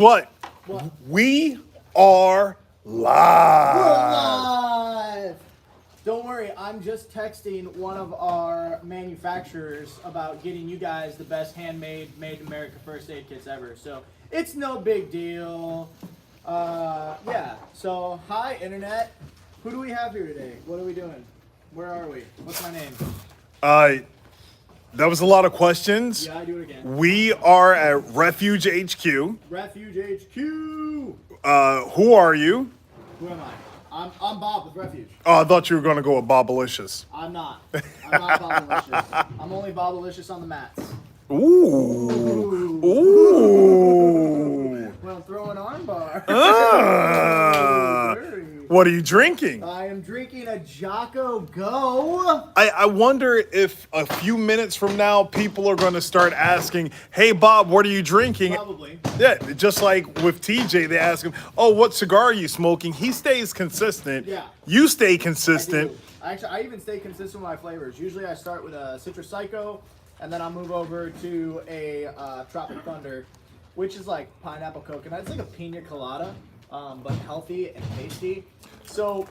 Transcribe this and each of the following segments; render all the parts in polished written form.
What? We are We're live. live! Don't worry, I'm just texting one of our manufacturers about getting you guys the best handmade, made in America first aid kits ever. So it's no big deal. Yeah. So hi, internet. Who do we have here today? What are we doing? Where are we? What's my name? That was a lot of questions. Yeah, I do it again. We are at Refuge HQ. Refuge HQ. Who are you? Who am I? I'm Bob with Refuge. Oh, I thought you were going to go with Bobalicious. I'm not. I'm not Bobalicious. I'm only Bobalicious on the mats. Ooh. Ooh. Well, throw an armbar. What are you drinking? I am drinking a Jocko Go. I wonder if a few minutes from now people are going to start asking, hey, Bob, what are you drinking? Probably. Yeah, just like with TJ, they ask him, oh, what cigar are you smoking? He stays consistent. Yeah. You stay consistent. I even stay consistent with my flavors. Usually I start with a Citrus Psycho, and then I'll move over to a Tropic Thunder, which is like pineapple coconut. It's like a pina colada, but healthy and tasty. So,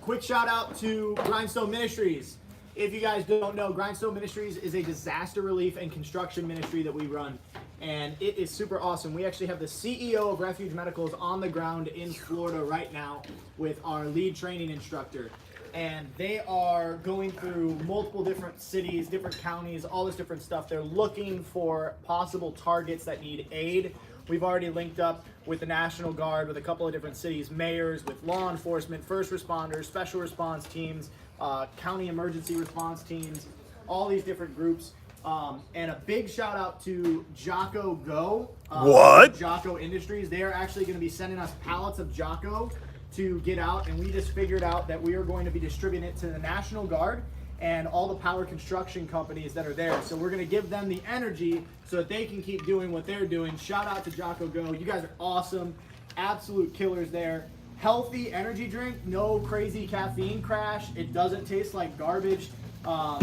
quick shout out to Grindstone Ministries. If you guys don't know, Grindstone Ministries is a disaster relief and construction ministry that we run, and it is super awesome. We actually have the CEO of Refuge Medicals on the ground in Florida right now with our lead training instructor. And they are going through multiple different cities, different counties, all this different stuff. They're looking for possible targets that need aid. We've already linked up with the National Guard, with a couple of different cities, mayors, with law enforcement, first responders, special response teams, county emergency response teams, all these different groups. And a big shout out to Jocko Go. What? Jocko Industries. They are actually going to be sending us pallets of Jocko to get out, and we just figured out that we are going to be distributing it to the National Guard and all the power construction companies that are there. So we're going to give them the energy so that they can keep doing what they're doing. Shout out to Jocko Go. You guys are awesome. Absolute killers there. Healthy energy drink. No crazy caffeine crash. It doesn't taste like garbage. So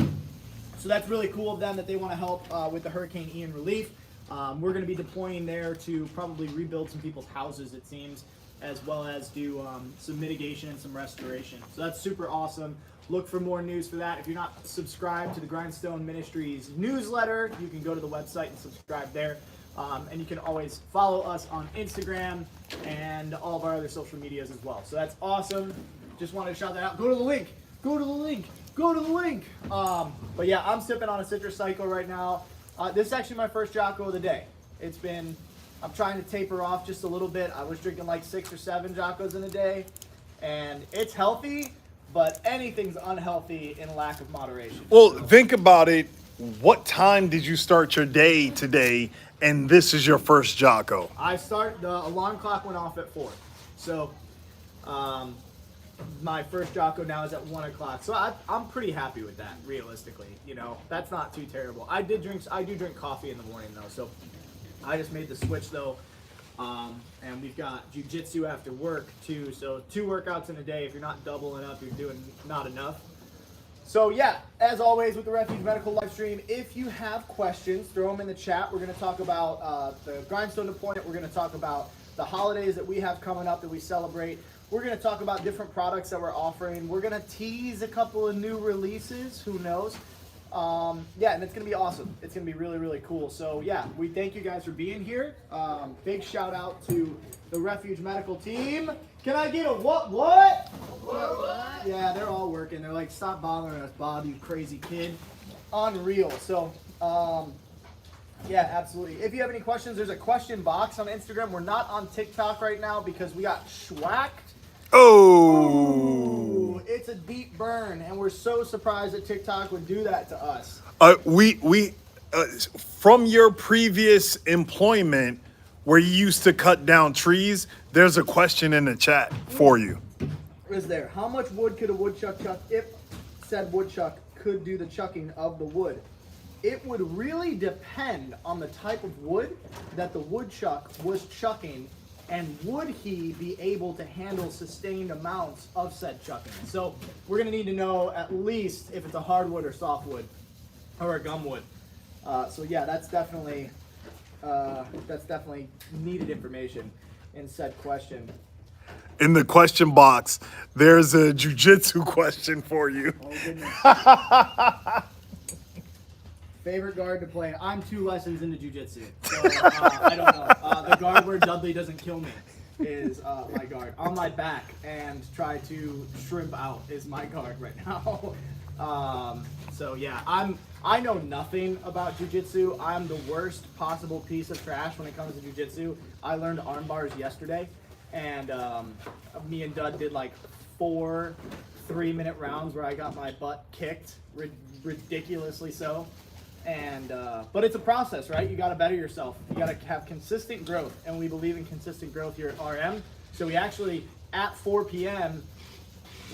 that's really cool of them that they want to help with the Hurricane Ian relief. We're going to be deploying there to probably rebuild some people's houses, it seems, as well as do some mitigation and some restoration. So that's super awesome. Look for more news for that. If you're not subscribed to the Grindstone Ministries newsletter, you can go to the website and subscribe there. And you can always follow us on Instagram and all of our other social medias as well. So that's awesome. Just wanted to shout that out. Go to the link. Go to the link. Go to the link. But yeah, I'm sipping on a Citrus Psycho right now. This is actually my first Jocko of the day. I'm trying to taper off just a little bit. I was drinking like 6 or 7 Jockos in a day, and it's healthy, but anything's unhealthy in lack of moderation. Well, think about it. What time did you start your day today, and this is your first Jocko? The alarm clock went off at 4. So my first Jocko now is at 1 o'clock. So I'm pretty happy with that, realistically. You know, that's not too terrible. I do drink coffee in the morning, though, so I just made the switch, though. And we've got jiu-jitsu after work, too. So 2 workouts in a day. If you're not doubling up, you're doing not enough. So, yeah, as always with the Refuge Medical Livestream, if you have questions, throw them in the chat. We're going to talk about the Grindstone deployment. We're going to talk about the holidays that we have coming up that we celebrate. We're going to talk about different products that we're offering. We're going to tease a couple of new releases. Who knows? Yeah, and it's going to be awesome. It's going to be really, really cool. So, yeah, we thank you guys for being here. Big shout out to the Refuge Medical team. Can I get a what? What? Yeah, they're all working. They're like, stop bothering us, Bob, you crazy kid. Unreal. So, yeah, absolutely. If you have any questions, there's a question box on Instagram. We're not on TikTok right now because we got schwacked. Oh, it's a deep burn, and we're so surprised that TikTok would do that to us. From your previous employment where you used to cut down trees, there's a question in the chat for you. Is there? How much wood could a woodchuck chuck if said woodchuck could do the chucking of the wood? It would really depend on the type of wood that the woodchuck was chucking, and would he be able to handle sustained amounts of said chucking? So we're going to need to know at least if it's a hardwood or softwood or a gumwood. So yeah, that's definitely That's definitely needed information in said question. In the question box, there's a jujitsu question for you. Oh goodness. Favorite guard to play? I'm 2 lessons into jujitsu, so I don't know. The guard where Dudley doesn't kill me is my guard. On my back and try to shrimp out is my guard right now. So yeah, I know nothing about jujitsu. I'm the worst possible piece of trash when it comes to jujitsu. I learned arm bars yesterday, and me and Dud did like 4 3-minute rounds where I got my butt kicked, ridiculously so. And but it's a process, right? You got to better yourself. You got to have consistent growth, and we believe in consistent growth here at RM. So we actually, at 4 p.m.,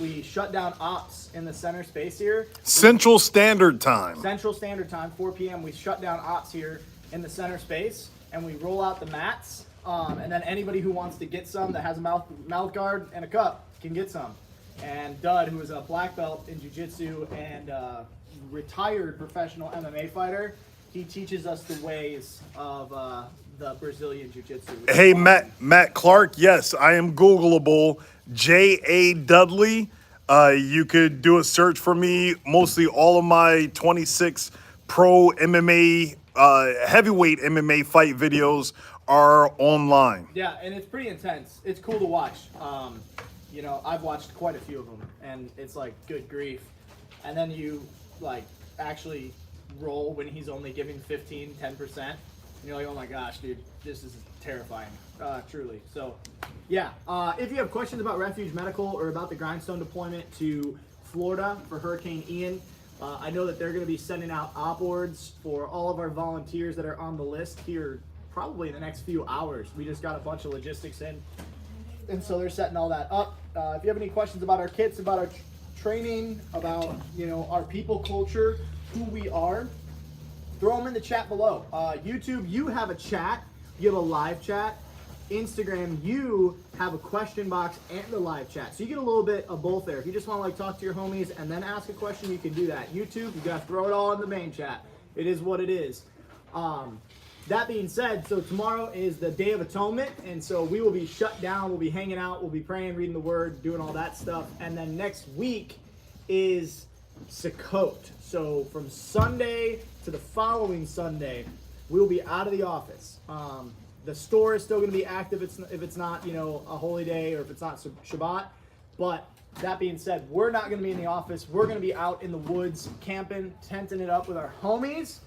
we shut down ops in the center space here. Central Standard Time. Central Standard Time, 4 p.m. We shut down ops here in the center space, and we roll out the mats. And then anybody who wants to get some that has a mouth guard and a cup can get some. And Dud, who is a black belt in jiu-jitsu and retired professional MMA fighter, he teaches us the ways of the Brazilian jiu-jitsu. Hey, Matt Clark, yes, I am Googleable. J.A. Dudley. You could do a search for me. Mostly all of my 26 pro MMA, heavyweight MMA fight videos are online. Yeah, and it's pretty intense. It's cool to watch. You know, I've watched quite a few of them, and it's like, good grief. And then you, like, actually roll when he's only giving 15, 10%. And you're like, oh my gosh, dude, this is terrifying, truly. So, yeah, if you have questions about Refuge Medical or about the Grindstone deployment to Florida for Hurricane Ian, I know that they're going to be sending out op boards for all of our volunteers that are on the list here probably in the next few hours. We just got a bunch of logistics in, and so they're setting all that up. If you have any questions about our kits, about our training, about, you know, our people culture, who we are, throw them in the chat below. YouTube, you have a chat, you have a live chat. Instagram, you have a question box and a live chat. So you get a little bit of both there. If you just want to like talk to your homies and then ask a question, you can do that. YouTube, you got to throw it all in the main chat. It is what it is. That being said, so tomorrow is the Day of Atonement, and so we will be shut down. We'll be hanging out. We'll be praying, reading the Word, doing all that stuff. And then next week is Sukkot. So from Sunday to the following Sunday, we'll be out of the office. The store is still going to be active if it's not, you know, a holy day or if it's not Shabbat. But that being said, we're not going to be in the office. We're going to be out in the woods, camping, tenting it up with our homies.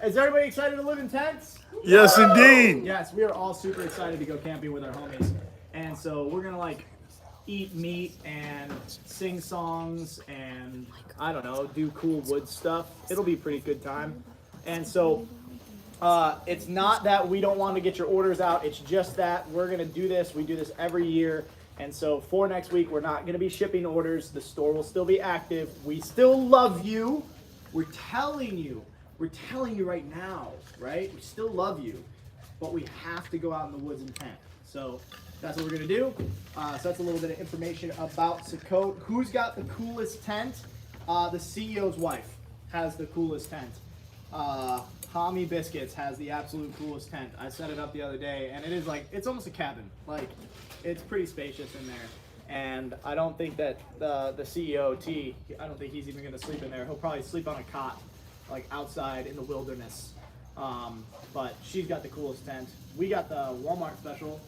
Is everybody excited to live in tents? Yes, indeed. Yes, we are all super excited to go camping with our homies. And so we're going to like eat meat and sing songs and, I don't know, do cool wood stuff. It'll be a pretty good time. And so it's not that we don't want to get your orders out. It's just that we're going to do this. We do this every year. And so for next week, we're not going to be shipping orders. The store will still be active. We still love you. We're telling you right now, right? We still love you, but we have to go out in the woods and tent. So that's what we're going to do. So that's a little bit of information about Sukkot. Who's got the coolest tent? The CEO's wife has the coolest tent. Hami Biscuits has the absolute coolest tent. I set it up the other day, and it is like, it's almost a cabin. Like, it's pretty spacious in there. And I don't think that the CEO, T, I don't think he's even going to sleep in there. He'll probably sleep on a cot, like outside in the wilderness. But she's got the coolest tent. We got the Walmart special.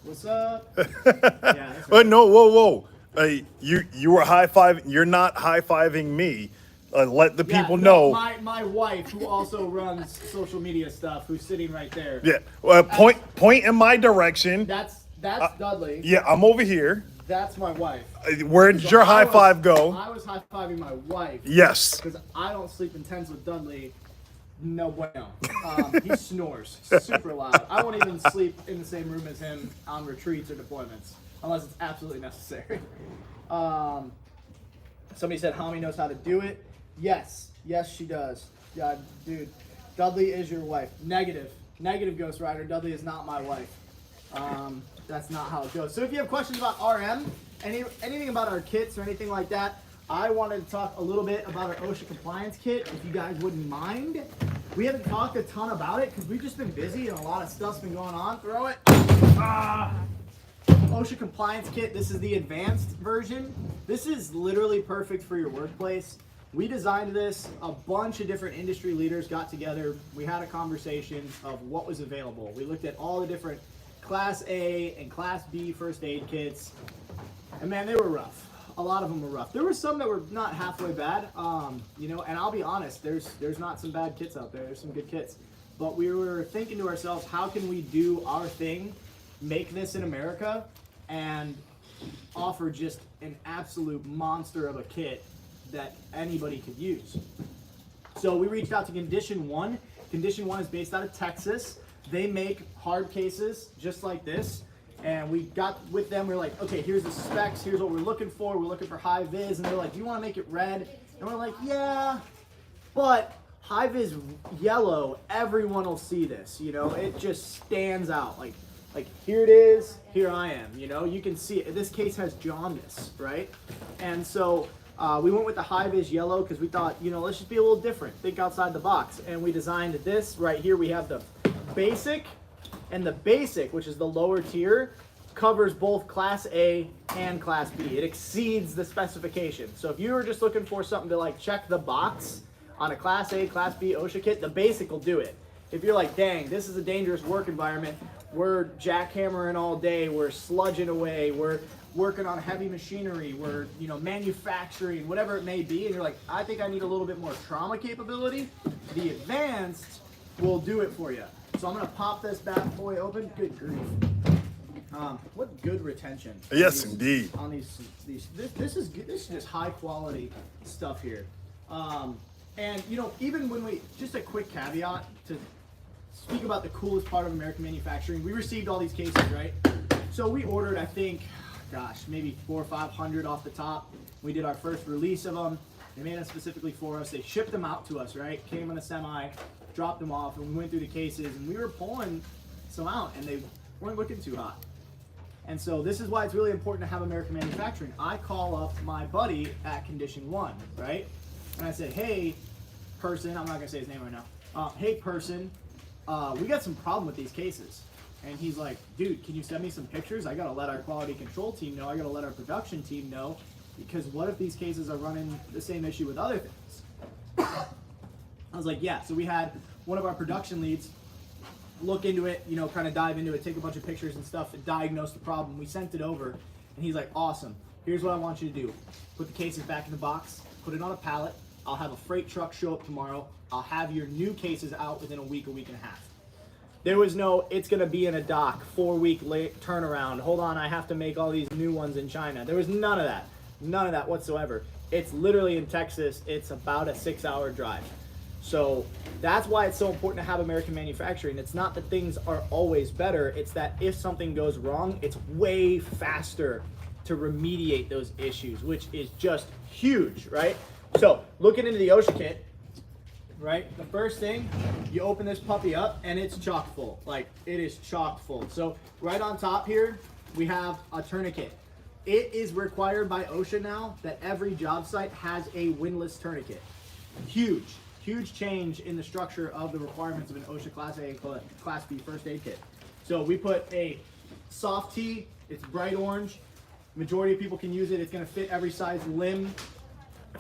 What's up? Yeah. But no, whoa. You were high-fiving. You're not high-fiving me. Let the people know. My wife, who also runs social media stuff, who's sitting right there. Yeah. Point in my direction. That's Dudley. Yeah, I'm over here. That's my wife. Where did your high five go? I was high-fiving my wife. Yes. Because I don't sleep in tents with Dudley. No bueno. He snores super loud. I won't even sleep in the same room as him on retreats or deployments unless it's absolutely necessary. Somebody said Hami knows how to do it. Yes, she does. Yeah, dude, Dudley is your wife. Negative, Ghost Rider. Dudley is not my wife. That's not how it goes. So if you have questions about RM, anything about our kits or anything like that, I wanted to talk a little bit about our OSHA compliance kit, if you guys wouldn't mind. We haven't talked a ton about it because we've just been busy and a lot of stuff's been going on. Throw it. OSHA compliance kit. This is the advanced version. This is literally perfect for your workplace. We designed this. A bunch of different industry leaders got together. We had a conversation of what was available. We looked at all the different Class A and Class B first aid kits, and man, they were rough. A lot of them were rough. There were some that were not halfway bad, you know, and I'll be honest, there's not some bad kits out there. There's some good kits. But we were thinking to ourselves, how can we do our thing, make this in America, and offer just an absolute monster of a kit that anybody could use. So we reached out to Condition 1. Condition 1 is based out of Texas. They make hard cases just like this. And we got with them, we're like, okay, here's the specs, here's what we're looking for. We're looking for high vis. And they're like, do you want to make it red? And we're like, yeah, but high vis yellow, everyone will see this, you know, it just stands out. Like here it is, here I am, you know, you can see it. This case has jaundice, right? And so we went with the high vis yellow because we thought, you know, let's just be a little different, think outside the box. And we designed this right here. We have the basic, and the basic, which is the lower tier, covers both Class A and Class B. It exceeds the specification. So if you were just looking for something to like check the box on a Class A, Class B OSHA kit, the basic will do it. If you're like, dang, this is a dangerous work environment, we're jackhammering all day, we're sludging away, we're working on heavy machinery, we're, you know, manufacturing, whatever it may be, and you're like, I think I need a little bit more trauma capability, the advanced will do it for you. So I'm gonna pop this bad boy open. Good grief. What good retention. Yes, indeed. On these this is good. This is just high quality stuff here. And you know, even when we, just a quick caveat to speak about the coolest part of American manufacturing, we received all these cases, right? So we ordered, I think, gosh, maybe 400 or 500 off the top. We did our first release of them. They made them specifically for us. They shipped them out to us, right? Came on a semi, dropped them off, and we went through the cases, and we were pulling some out, and they weren't looking too hot. And so this is why it's really important to have American manufacturing. I call up my buddy at Condition 1, right? And I said, hey, person, I'm not gonna say his name right now. Hey, person, we got some problem with these cases. And he's like, dude, can you send me some pictures? I gotta let our quality control team know. I gotta let our production team know, because what if these cases are running the same issue with other things? I was like, yeah. So we had one of our production leads look into it, you know, kind of dive into it, take a bunch of pictures and stuff, and diagnose the problem. We sent it over, and he's like, awesome. Here's what I want you to do. Put the cases back in the box, put it on a pallet. I'll have a freight truck show up tomorrow. I'll have your new cases out within a week and a half. There was no, it's gonna be in a dock, 4-week late turnaround. Hold on, I have to make all these new ones in China. There was none of that. None of that whatsoever. It's literally in Texas. It's about a 6-hour drive. So that's why it's so important to have American manufacturing. It's not that things are always better. It's that if something goes wrong, it's way faster to remediate those issues, which is just huge, right? So looking into the OSHA kit, right? The first thing, you open this puppy up and it's chock full. Like, it is chock full. So right on top here, we have a tourniquet. It is required by OSHA now that every job site has a windlass tourniquet. Huge change in the structure of the requirements of an OSHA Class A and Class B first aid kit. So we put a soft tee, it's bright orange. Majority of people can use it. It's gonna fit every size limb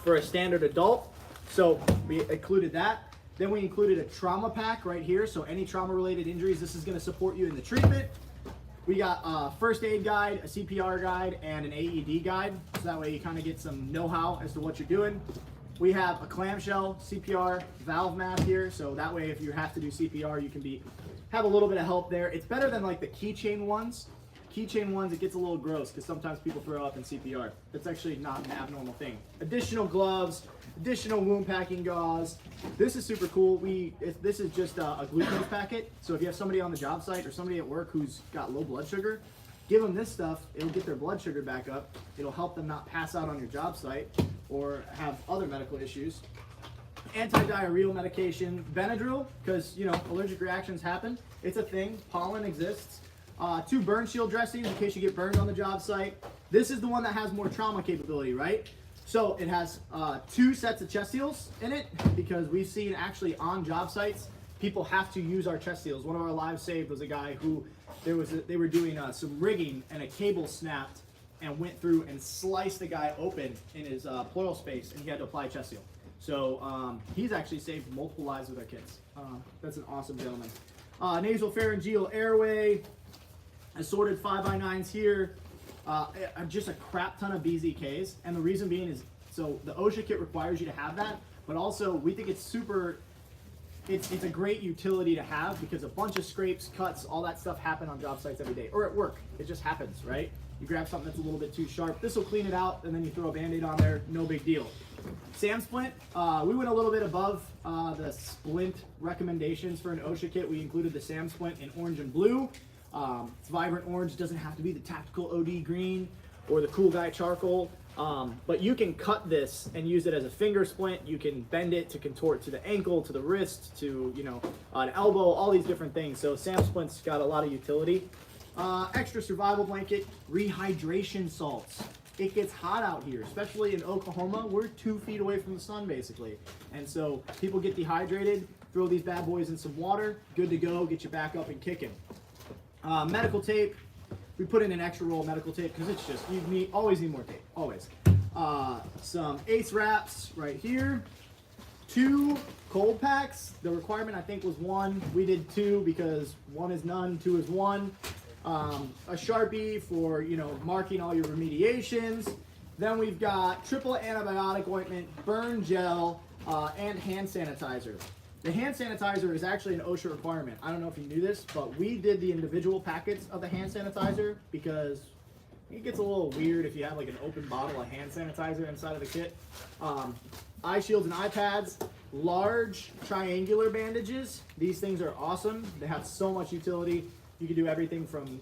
for a standard adult. So we included that. Then we included a trauma pack right here. So any trauma related injuries, this is gonna support you in the treatment. We got a first aid guide, a CPR guide, and an AED guide. So that way you kind of get some know-how as to what you're doing. We have a clamshell CPR valve map here. So that way if you have to do CPR, you can have a little bit of help there. It's better than like the keychain ones. Keychain ones, it gets a little gross because sometimes people throw up in CPR. That's actually not an abnormal thing. Additional gloves, additional wound packing gauze. This is super cool. This is just a glucose packet. So if you have somebody on the job site or somebody at work who's got low blood sugar, give them this stuff. It'll get their blood sugar back up. It'll help them not pass out on your job site or have other medical issues. Anti-diarrheal medication, Benadryl, because you know allergic reactions happen. It's a thing. Pollen exists. 2 burn shield dressings in case you get burned on the job site. This is the one that has more trauma capability, right? So it has 2 sets of chest seals in it, because we've seen actually on job sites, people have to use our chest seals. One of our lives saved was a guy who they were doing some rigging and a cable snapped and went through and sliced the guy open in his pleural space, and he had to apply a chest seal. So he's actually saved multiple lives with our kids. That's an awesome gentleman. Nasal pharyngeal airway, assorted 5x9s here. Just a crap ton of BZKs, and the reason being is, so the OSHA kit requires you to have that, but also we think it's super, it's a great utility to have, because a bunch of scrapes, cuts, all that stuff happen on job sites every day, or at work. It just happens, right? You grab something that's a little bit too sharp, this will clean it out, and then you throw a Band-Aid on there, no big deal. SAM splint, we went a little bit above the splint recommendations for an OSHA kit. We included the SAM splint in orange and blue. It's vibrant orange. It doesn't have to be the tactical OD green or the cool guy charcoal, but you can cut this and use it as a finger splint. You can bend it to contort to the ankle, to the wrist, to an elbow, all these different things. So SAM splint's got a lot of utility. Extra survival blanket, rehydration salts. It gets hot out here, especially in Oklahoma. We're 2 feet away from the sun basically, and so people get dehydrated. Throw these bad boys in some water, good to go, get you back up and kicking. Medical tape, we put in an extra roll of medical tape because it's just, always need more tape, always. Some ACE wraps right here, 2 cold packs. The requirement I think was 1, we did 2 because 1 is none, 2 is 1. A Sharpie for, marking all your remediations. Then we've got triple antibiotic ointment, burn gel, and hand sanitizer. The hand sanitizer is actually an OSHA requirement. I don't know if you knew this, but we did the individual packets of the hand sanitizer because it gets a little weird if you have like an open bottle of hand sanitizer inside of the kit. Eye shields and eye pads, large triangular bandages. These things are awesome. They have so much utility. You can do everything from,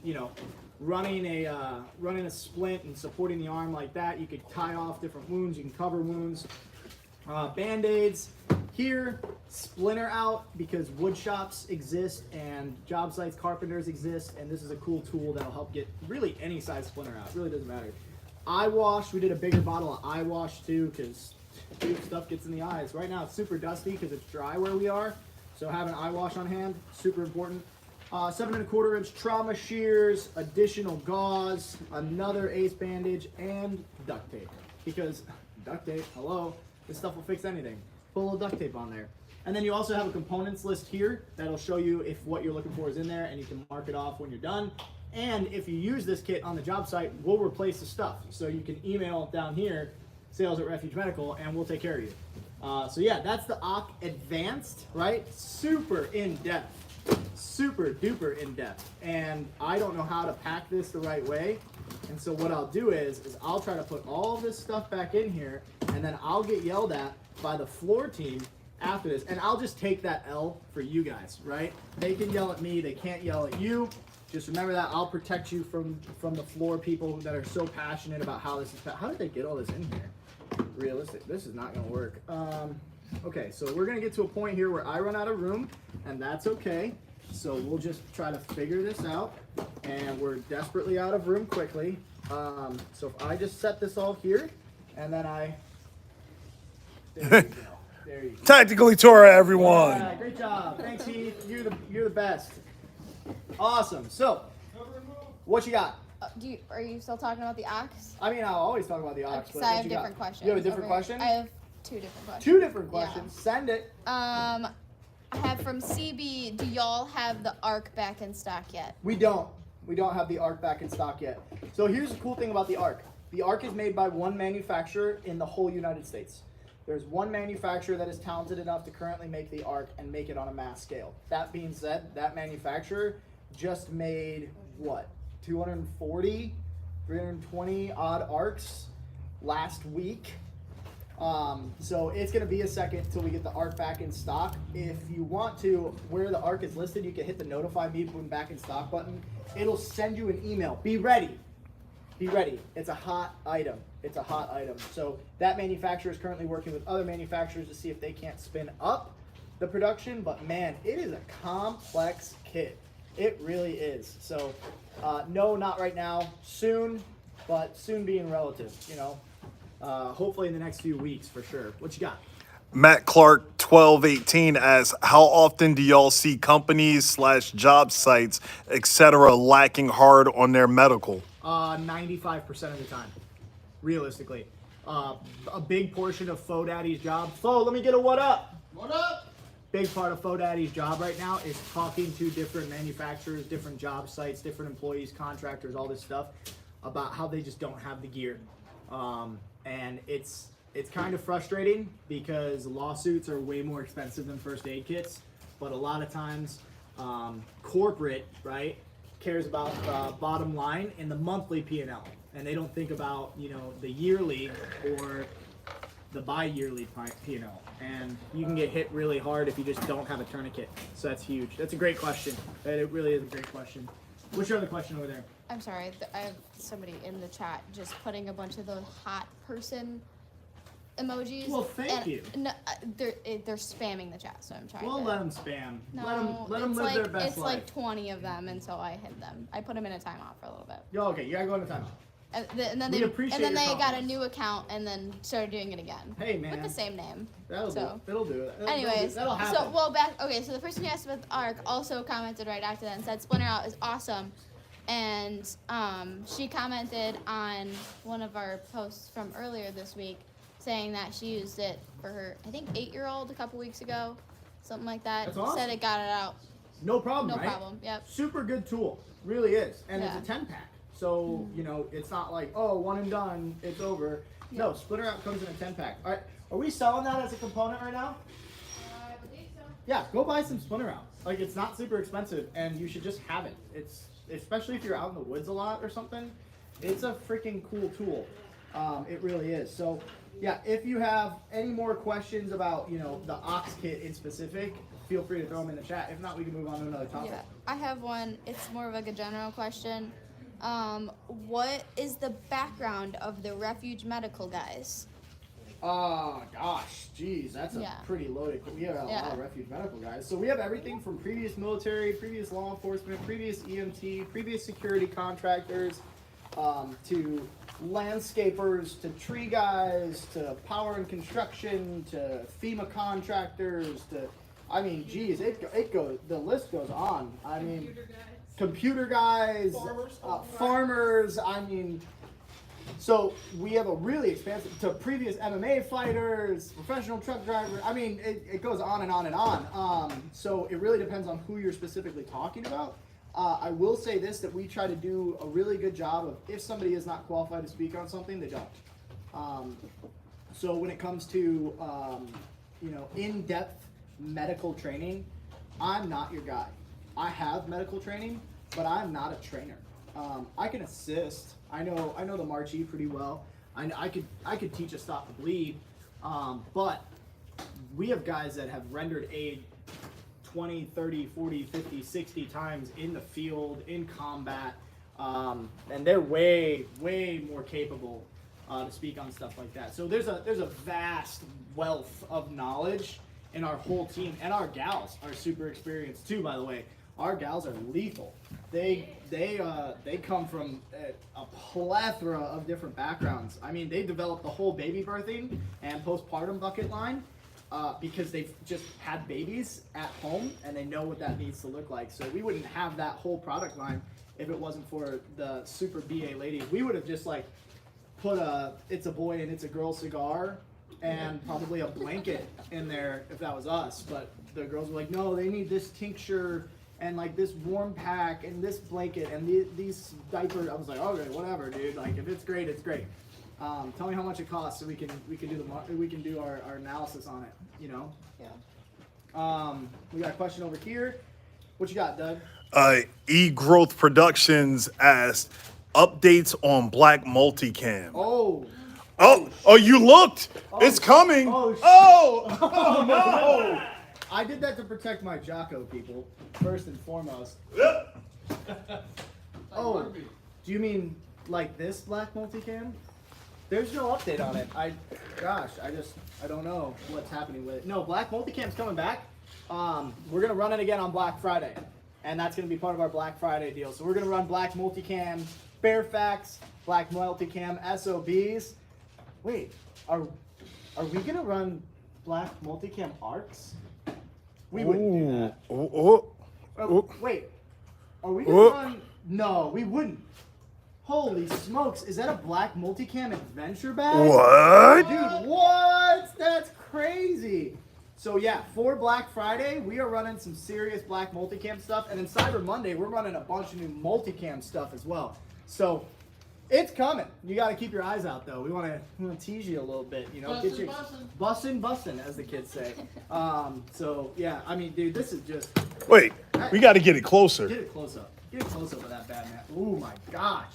running a splint and supporting the arm like that. You could tie off different wounds. You can cover wounds. Band-aids here, splinter out, because wood shops exist and job sites, carpenters exist, and this is a cool tool that'll help get really any size splinter out. It really doesn't matter. Eye wash, we did a bigger bottle of eye wash too, because stuff gets in the eyes. Right now it's super dusty because it's dry where we are, so having eye wash on hand, super important. 7 1/4 inch trauma shears, additional gauze, another ACE bandage, and duct tape. Because duct tape, hello, this stuff will fix anything. Put a little duct tape on there. And then you also have a components list here that'll show you if what you're looking for is in there, and you can mark it off when you're done. And if you use this kit on the job site, we'll replace the stuff. So you can email down here, sales@Refuge Medical, and we'll take care of you. So yeah, that's the OC Advanced, right? Super in-depth. Super duper in-depth, and I don't know how to pack this the right way, and so what I'll do is I'll try to put all this stuff back in here, and then I'll get yelled at by the floor team after this, and I'll just take that L for you guys, right? They can yell at me, they can't yell at you. Just remember that. I'll protect you from the floor people that are so passionate about how this is. How did they get all this in here? Realistic, this is not gonna work. Okay, so we're gonna get to a point here where I run out of room, and that's okay. So we'll just try to figure this out, and we're desperately out of room quickly. So if I just set this all here, and then there you go. There you go. Tactically Torah, everyone. Yeah, great job. Thanks, Heath. You're the best. Awesome. So, what you got? Are you still talking about the ox? I mean, I'll always talk about the ox. Because I have different questions. You have a different question? I have 2 different questions. 2 different questions. Yeah. Send it. I have from CB, do y'all have the ARC back in stock yet? We don't. We don't have the ARC back in stock yet. So here's the cool thing about the ARC. The ARC is made by one manufacturer in the whole United States. There's one manufacturer that is talented enough to currently make the ARC and make it on a mass scale. That being said, that manufacturer just made, what, 240, 320 odd ARCs last week. So it's going to be a second till we get the ARC back in stock. If you want to, where the ARC is listed, you can hit the notify me when back in stock button. It'll send you an email. Be ready. Be ready. It's a hot item. It's a hot item. So that manufacturer is currently working with other manufacturers to see if they can't spin up the production. But man, it is a complex kit. It really is. So no, not right now. Soon, but soon being relative, you know. hopefully in the next few weeks for sure. What you got? Matt Clark 1218 asks, how often do y'all see companies / job sites, etc., lacking hard on their medical? 95% of the time, realistically. A big portion of Fo Daddy's job. Fo, let me get a what up? What up? Big part of Fo Daddy's job right now is talking to different manufacturers, different job sites, different employees, contractors, all this stuff about how they just don't have the gear. And it's kind of frustrating because lawsuits are way more expensive than first aid kits, but a lot of times corporate, right, cares about bottom line and the monthly P&L, and they don't think about, you know, the yearly or the bi-yearly P&L, and you can get hit really hard if you just don't have a tourniquet. So that's huge. That's a great question. It really is a great question. What's your other question over there? I'm sorry, I have somebody in the chat just putting a bunch of those hot person emojis. Well, thank you. No, they're spamming the chat, so I'm trying We'll to. let them spam. No, let them it's live like, their best it's life. like 20 of them, and so I hit them. I put them in a timeout for a little bit. Yo, okay, you gotta go into timeout. And then We they appreciate and then your they got a comments. new account and then started doing it again. Hey, man. With the same name. That'll So. do. It'll do it. Anyways, that'll happen. so so the person who asked about the ARC also commented right after that and said Splinter Out is awesome, and she commented on one of our posts from earlier this week saying that she used it for her, I think 8-year-old a couple weeks ago, something like that. That's awesome. Said it got it out. No problem, No right? problem. Yep. Super good tool. Really is. And Yeah. it's a 10-pack. So, you know, it's not like, oh, one and done, it's over. No, Splinter Out comes in a 10-pack. All right, are we selling that as a component right now? I believe so. Yeah, go buy some Splinter Out. Like, it's not super expensive, and you should just have it. It's, especially if you're out in the woods a lot or something, it's a freaking cool tool. It really is. So, yeah, if you have any more questions about, you know, the Ox kit in specific, feel free to throw them in the chat. If not, we can move on to another topic. Yeah, I have one. It's more of like a general question. What is the background of the Refuge Medical guys? Oh, gosh, geez, that's a Yeah. pretty loaded. We have a lot Yeah. of Refuge Medical guys. So we have everything from previous military, previous law enforcement, previous EMT, previous security contractors, to landscapers, to tree guys, to power and construction, to FEMA contractors, to, I mean, geez, it goes, the list goes on. I mean, computer guys, farmers, I mean, so we have a really expansive, to previous MMA fighters, professional truck drivers, I mean, it goes on and on and on. So it really depends on who you're specifically talking about. I will say this, that we try to do a really good job of, if somebody is not qualified to speak on something, they don't. So when it comes to, you know, in-depth medical training, I'm not your guy. I have medical training, but I'm not a trainer. I can assist. I know the Marchi pretty well. I could teach a stop to bleed, but we have guys that have rendered aid 20, 30, 40, 50, 60 times in the field, in combat, and they're way more capable to speak on stuff like that. So there's a vast wealth of knowledge in our whole team, and our gals are super experienced too, by the way. Our gals are lethal. They come from a plethora of different backgrounds. I mean, they developed the whole baby birthing and postpartum bucket line because they've just had babies at home and they know what that needs to look like. So we wouldn't have that whole product line if it wasn't for the super BA ladies. We would have just like put a "It's a Boy and It's a Girl" cigar and probably a blanket in there if that was us. But the girls were like, no, they need this tincture and like this warm pack and this blanket and these diapers. I was like, okay, whatever, dude. Like if it's great, it's great. Tell me how much it costs so we can do our analysis on it. You know. Yeah. We got a question over here. What you got, Doug? E-Growth Productions asked, updates on Black Multicam. Oh, you looked. It's coming. Oh, no. I did that to protect my Jocko people, first and foremost. Oh, do you mean like this Black Multicam? There's no update on it. I don't know what's happening with it. No, Black Multicam's coming back. We're gonna run it again on Black Friday, and that's gonna be part of our Black Friday deal. So we're gonna run Black Multicam Fairfax, Black Multicam SOBs. Wait, are we gonna run black multicam arcs? We wouldn't do that. Wait, are we gonna run? No, we wouldn't. Holy smokes, is that a black multicam adventure bag? What? Dude, what? That's crazy. So yeah, for Black Friday, we are running some serious black multicam stuff, and then Cyber Monday, we're running a bunch of new multicam stuff as well. So it's coming. You got to keep your eyes out, though. We want to tease you a little bit, you know, get you bussin', as the kids say. So yeah, I mean, dude, this is just. Wait, we got to get it closer. Get it close up. Get a close up of that bad man. Oh my gosh.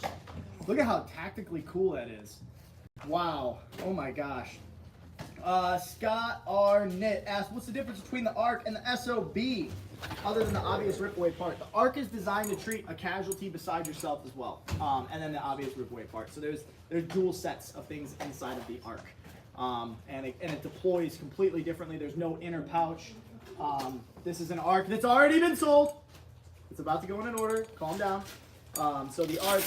Look at how tactically cool that is. Wow. Oh my gosh. Scott Arnett asked, what's the difference between the ARC and the SOB? Other than the obvious rip-away part. The ARC is designed to treat a casualty beside yourself as well. And then the obvious rip-away part. So there's dual sets of things inside of the ARC. And it deploys completely differently. There's no inner pouch. This is an ARC that's already been sold. It's about to go in an order. Calm down. So the ARC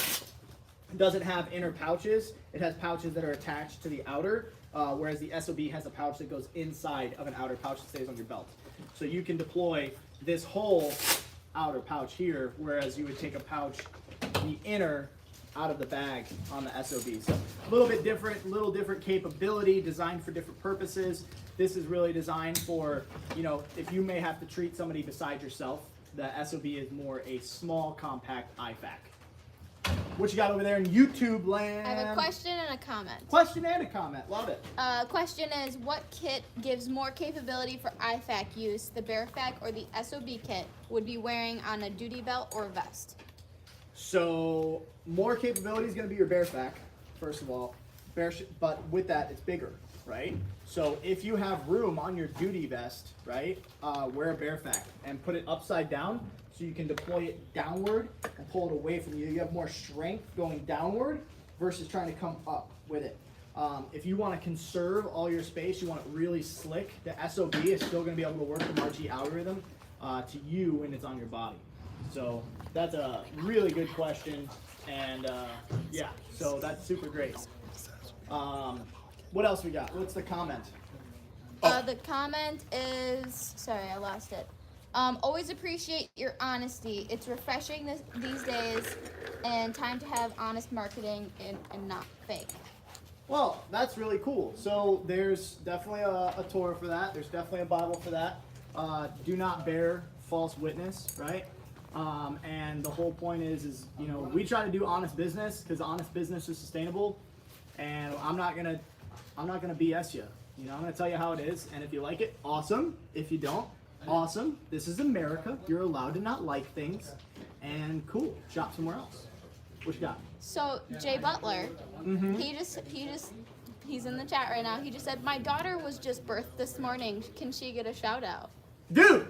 doesn't have inner pouches. It has pouches that are attached to the outer, whereas the SOB has a pouch that goes inside of an outer pouch that stays on your belt. So you can deploy this whole outer pouch here, whereas you would take a pouch, the inner, out of the bag on the SOB. So a little bit different, little different capability, designed for different purposes. This is really designed for, you know, if you may have to treat somebody beside yourself. The SOB is more a small, compact IFAC. What you got over there in YouTube land? I have a question and a comment. Question and a comment. Love it. Question is, what kit gives more capability for IFAC use, the Bearfac or the SOB kit would be wearing on a duty belt or vest? So more capability is going to be your Bearfac, first of all. But with that, it's bigger, right? So if you have room on your duty vest, right, wear a Bearfac and put it upside down so you can deploy it downward and pull it away from you. You have more strength going downward versus trying to come up with it. If you want to conserve all your space, you want it really slick, the SOB is still going to be able to work the Marchi algorithm to you when it's on your body. So that's a really good question, and yeah, so that's super great. What else we got? What's the comment? The comment is, sorry, I lost it. Always appreciate your honesty. It's refreshing these days, and time to have honest marketing and not fake. Well, that's really cool. So there's definitely a Torah for that. There's definitely a Bible for that. Do not bear false witness, right? And the whole point is you know, we try to do honest business because honest business is sustainable. And I'm not gonna BS you. You know, I'm gonna tell you how it is. And if you like it, awesome. If you don't, awesome. This is America. You're allowed to not like things. And cool. Shop somewhere else. What you got? So Jay Butler, he's in the chat right now. He just said, my daughter was just birthed this morning. Can she get a shout out? Dude,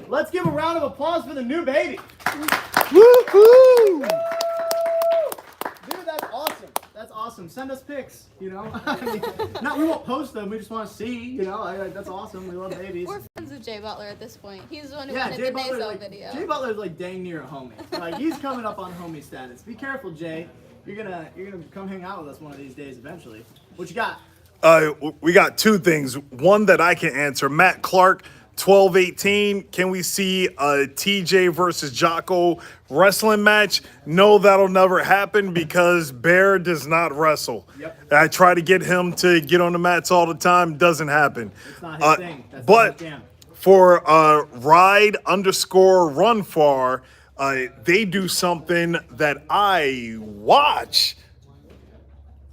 let's give a round of applause for the new baby. Woohoo! Dude, that's awesome. That's awesome. Send us pics, you know. I mean, we won't post them. We just want to see, you know. That's awesome. We love babies. We're friends with Jay Butler at this point. He's the one who Yeah, wanted Jay the Butler, Nazo video. Jay Butler's like dang near a homie. Like he's coming up on homie status. Be careful, Jay. You're gonna come hang out with us one of these days eventually. What you got? We got two things. One that I can answer. Matt Clark, 1218. Can we see a TJ versus Jocko wrestling match? No, that'll never happen because Bear does not wrestle. Yep. I try to get him to get on the mats all the time. Doesn't happen. It's not his thing. That's but not his jam. for ride_run_far, they do something that I watch.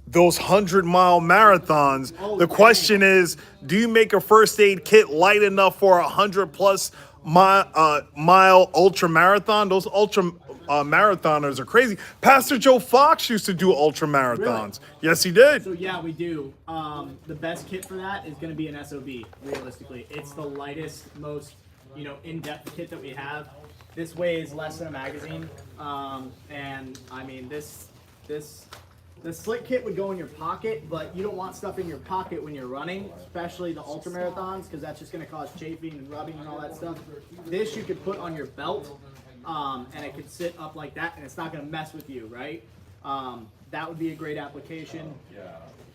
Those 100-mile marathons. The question is, do you make a first aid kit light enough for a 100+ mile ultra marathon? Those ultra marathoners are crazy. Pastor Joe Fox used to do ultra marathons. Really? Yes, he did. So yeah, we do. The best kit for that is going to be an SOB. Realistically, it's the lightest, most in-depth kit that we have. This weighs less than a magazine, and I mean the slick kit would go in your pocket, but you don't want stuff in your pocket when you're running, especially the ultra marathons, because that's just going to cause chafing and rubbing and all that stuff. This you could put on your belt, and it could sit up like that, and it's not going to mess with you, right? That would be a great application.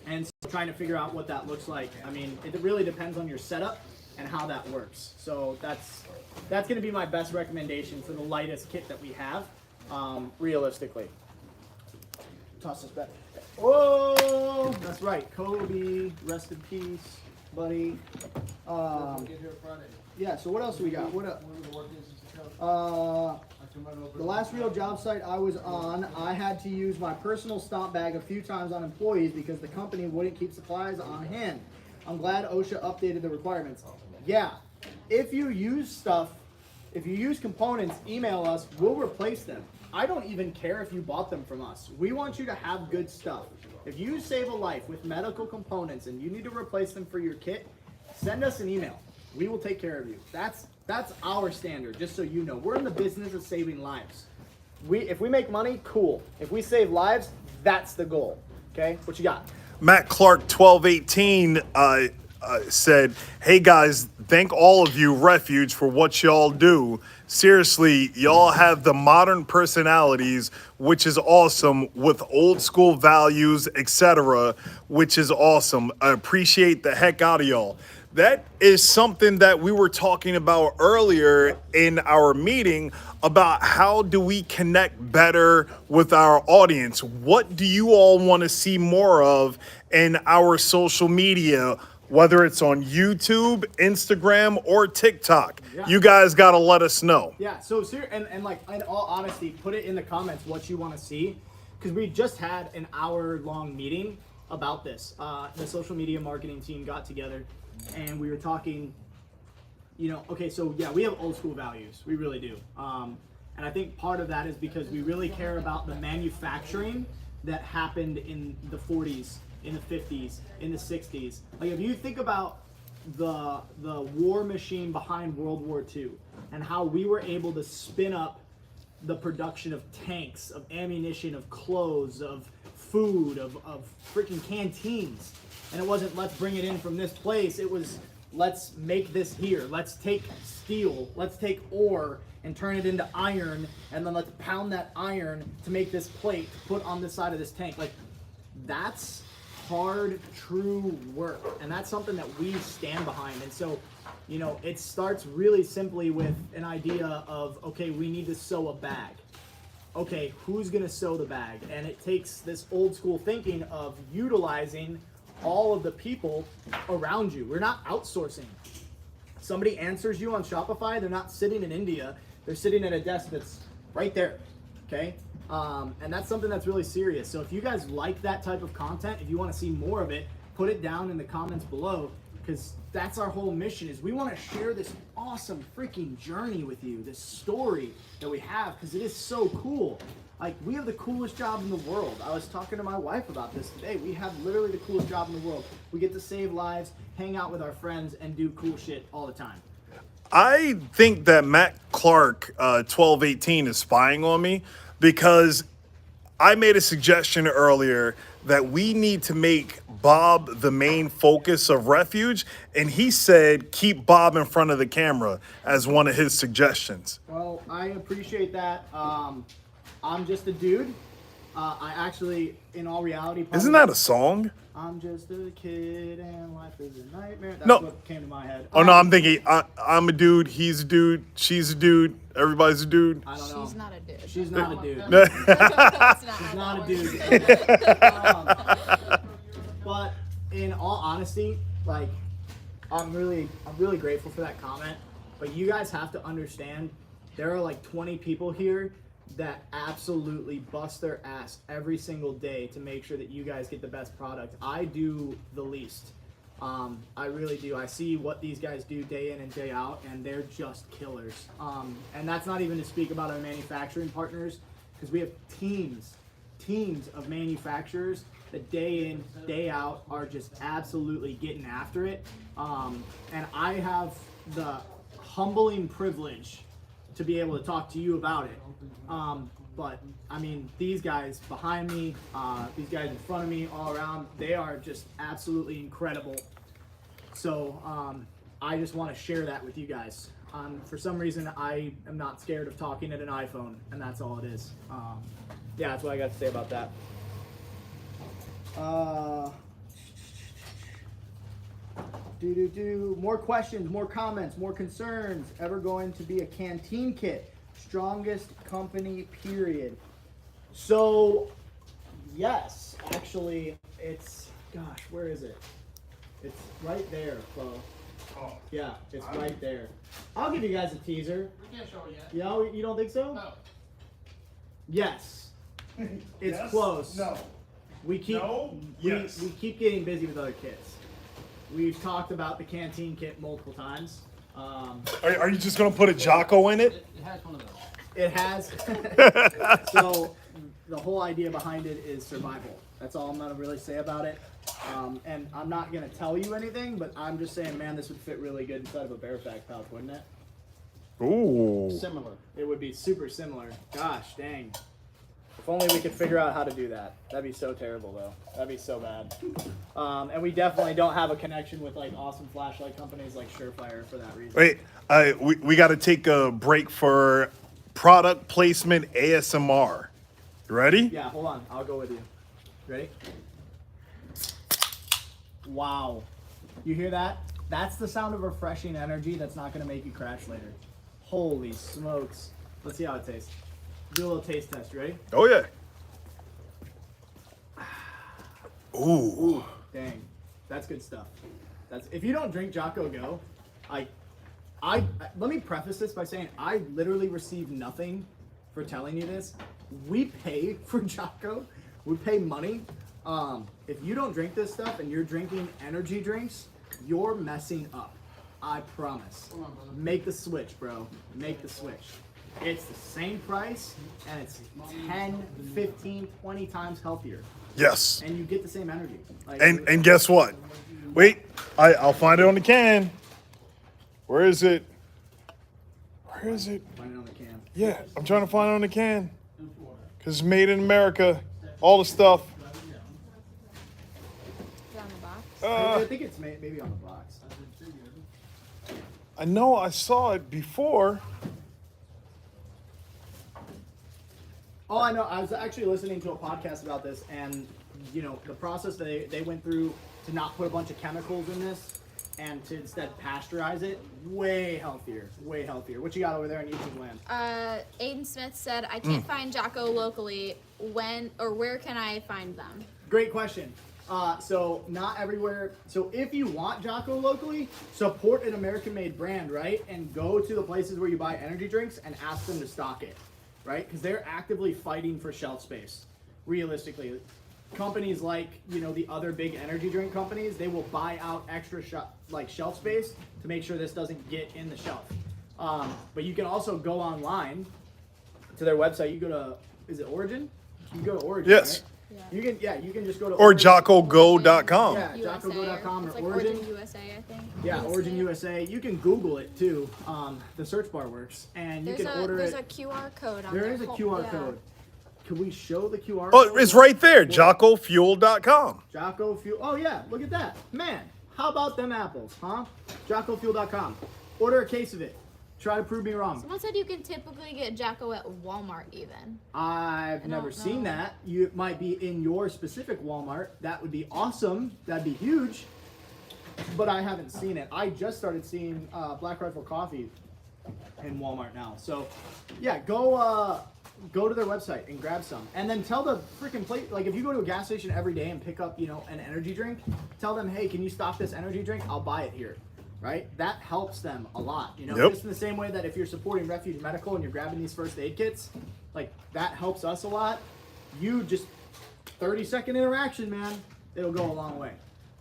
And so trying to figure out what that looks like. I mean, it really depends on your setup and how that works. So that's going to be my best recommendation for the lightest kit that we have, realistically. Toss this back. Whoa, that's right. Kobe, rest in peace, buddy. Yeah. So what else do we got? The last real job site I was on, I had to use my personal stomp bag a few times on employees because the company wouldn't keep supplies on hand. I'm glad OSHA updated the requirements. Yeah, if you use components, email us, we'll replace them. I don't even care if you bought them from us. We want you to have good stuff. If you save a life with medical components and you need to replace them for your kit, send us an email. We will take care of you. That's our standard, just so you know. We're in the business of saving lives. If we make money, cool. If we save lives, that's the goal. Okay? What you got? Matt Clark 1218 said, "Hey guys, thank all of you Refuge for what y'all do. Seriously, y'all have the modern personalities, which is awesome, with old school values, etc., which is awesome. I appreciate the heck out of y'all." That is something that we were talking about earlier in our meeting about how do we connect better with our audience. What do you all want to see more of in our social media, whether it's on YouTube, Instagram, or TikTok? Yeah. You guys got to let us know. Yeah, so and like in all honesty, put it in the comments what you want to see, because we just had an hour-long meeting about this. The social media marketing team got together and we were talking, okay, so yeah, we have old school values. We really do. And I think part of that is because we really care about the manufacturing that happened in the 40s, in the 50s, in the 60s. Like if you think about the war machine behind World War II and how we were able to spin up the production of tanks, of ammunition, of clothes, of food, of freaking canteens. And it wasn't let's bring it in from this place, it was let's make this here. Let's take steel, let's take ore and turn it into iron, and then let's pound that iron to make this plate to put on the side of this tank. Like, that's hard, true work, and that's something that we stand behind. And so, it starts really simply with an idea of, okay, we need to sew a bag. Okay, who's gonna sew the bag? And it takes this old school thinking of utilizing all of the people around you. We're not outsourcing. Somebody answers you on Shopify, they're not sitting in India, they're sitting at a desk that's right there, okay? And that's something that's really serious. So if you guys like that type of content, if you wanna see more of it, put it down in the comments below, because that's our whole mission, is we wanna share this awesome freaking journey with you, this story that we have, because it is so cool. Like, we have the coolest job in the world. I was talking to my wife about this today. We have literally the coolest job in the world. We get to save lives, hang out with our friends, and do cool shit all the time. I think that Matt Clark 1218 is spying on me, because I made a suggestion earlier that we need to make Bob the main focus of Refuge, and he said keep Bob in front of the camera as one of his suggestions. Well, I appreciate that. I'm just a dude. I actually, in all reality... Isn't that a song? I'm just a kid and life is a nightmare. That's No. what came to my head. Oh, no, I'm thinking I'm a dude, he's a dude, she's a dude, everybody's a dude. I don't know. She's not a dude. She's not a dude. That's not She's how not that a dude. But in all honesty, like, I'm really grateful for that comment. But you guys have to understand, there are like 20 people here that absolutely bust their ass every single day to make sure that you guys get the best product. I do the least. I really do. I see what these guys do day in and day out, and they're just killers. And that's not even to speak about our manufacturing partners, because we have teams of manufacturers that day in, day out are just absolutely getting after it. And I have the humbling privilege to be able to talk to you about it. But I mean, these guys behind me, these guys in front of me, all around, they are just absolutely incredible. So I just want to share that with you guys. For some reason, I am not scared of talking at an iPhone, and that's all it is. Yeah, that's what I got to say about that. More questions, more comments, more concerns. Ever going to be a canteen kit? Strongest company, period. So, yes, actually, it's, gosh, where is it? It's right there, Flo. Oh. Yeah, it's right there. I'll give you guys a teaser. We can't show it yet. You don't think so? No. Yes. It's Yes? close. No. We keep No? we, Yes. we keep getting busy with other kits. We've talked about the canteen kit multiple times. Are you just gonna put a Jocko in it? It has one of those. It has. So the whole idea behind it is survival. That's all I'm gonna really say about it. And I'm not gonna tell you anything, but I'm just saying, man, this would fit really good inside of a Bearfact pouch, wouldn't it? Ooh. Similar. It would be super similar. Gosh, dang. If only we could figure out how to do that. That'd be so terrible, though. That'd be so bad. And we definitely don't have a connection with like awesome flashlight companies like Surefire for that reason. Wait, we got to take a break for product placement ASMR. You ready? Yeah, hold on. I'll go with you. Ready? Wow. You hear that? That's the sound of refreshing energy that's not going to make you crash later. Holy smokes. Let's see how it tastes. Do a little taste test. Ready? Oh yeah. Ooh. Dang. That's good stuff. That's if you don't drink Jocko Go, I let me preface this by saying I literally received nothing for telling you this. We pay for Jocko. We pay money. If you don't drink this stuff and you're drinking energy drinks, you're messing up. I promise. Come on, brother. Make the switch, bro. Make the switch. It's the same price and it's 10, 15, 20 times healthier. Yes. And you get the same energy. Like, And guess what? Wait, I'll find it on the can. Where is it? Where is it? find it on the can. Yeah, I'm trying to find it on the can. Cause it's made in America. All the stuff. Is it on the box? I think it's maybe on the box. I know I saw it before. Oh, I know. I was actually listening to a podcast about this, and you know the process they went through to not put a bunch of chemicals in this, and to instead pasteurize it. Way healthier. Way healthier. What you got over there in YouTube land? Aiden Smith said, I can't find Jocko locally. When or where can I find them? Great question. So not everywhere. So if you want Jocko locally, support an American-made brand, right? And go to the places where you buy energy drinks and ask them to stock it, right? Because they're actively fighting for shelf space. Realistically, companies like the other big energy drink companies, they will buy out extra shelf space to make sure this doesn't get in the shelf. But you can also go online to their website. You go to is it Origin? You go to Origin. Yes. Right? You can just go to Or Origin. JockoGo.com. Yeah, USA, JockoGo.com it's or like Origin. USA, I think. Yeah, Origin USA. You can Google it too. The search bar works, and you can order There's it. a QR code on There their is a whole- QR yeah. code. Can we show the QR Oh, code? it's right there. JockoFuel.com. Jocko Fuel. Oh yeah, look at that. Man, how about them apples, huh? JockoFuel.com. Order a case of it. Try to prove me wrong. Someone said you can typically get Jocko at Walmart even. I've don't never seen know. that. It might be in your specific Walmart. That would be awesome. That'd be huge. But I haven't seen it. I just started seeing Black Rifle Coffee in Walmart now. So, yeah, go to their website and grab some. And then tell the freaking place, like if you go to a gas station every day and pick up, an energy drink, tell them, hey, can you stock this energy drink? I'll buy it here. Right? That helps them a lot. Yep. Just in the same way that if you're supporting Refuge Medical and you're grabbing these first aid kits, like that helps us a lot. You just 30-second interaction, man, it'll go a long way.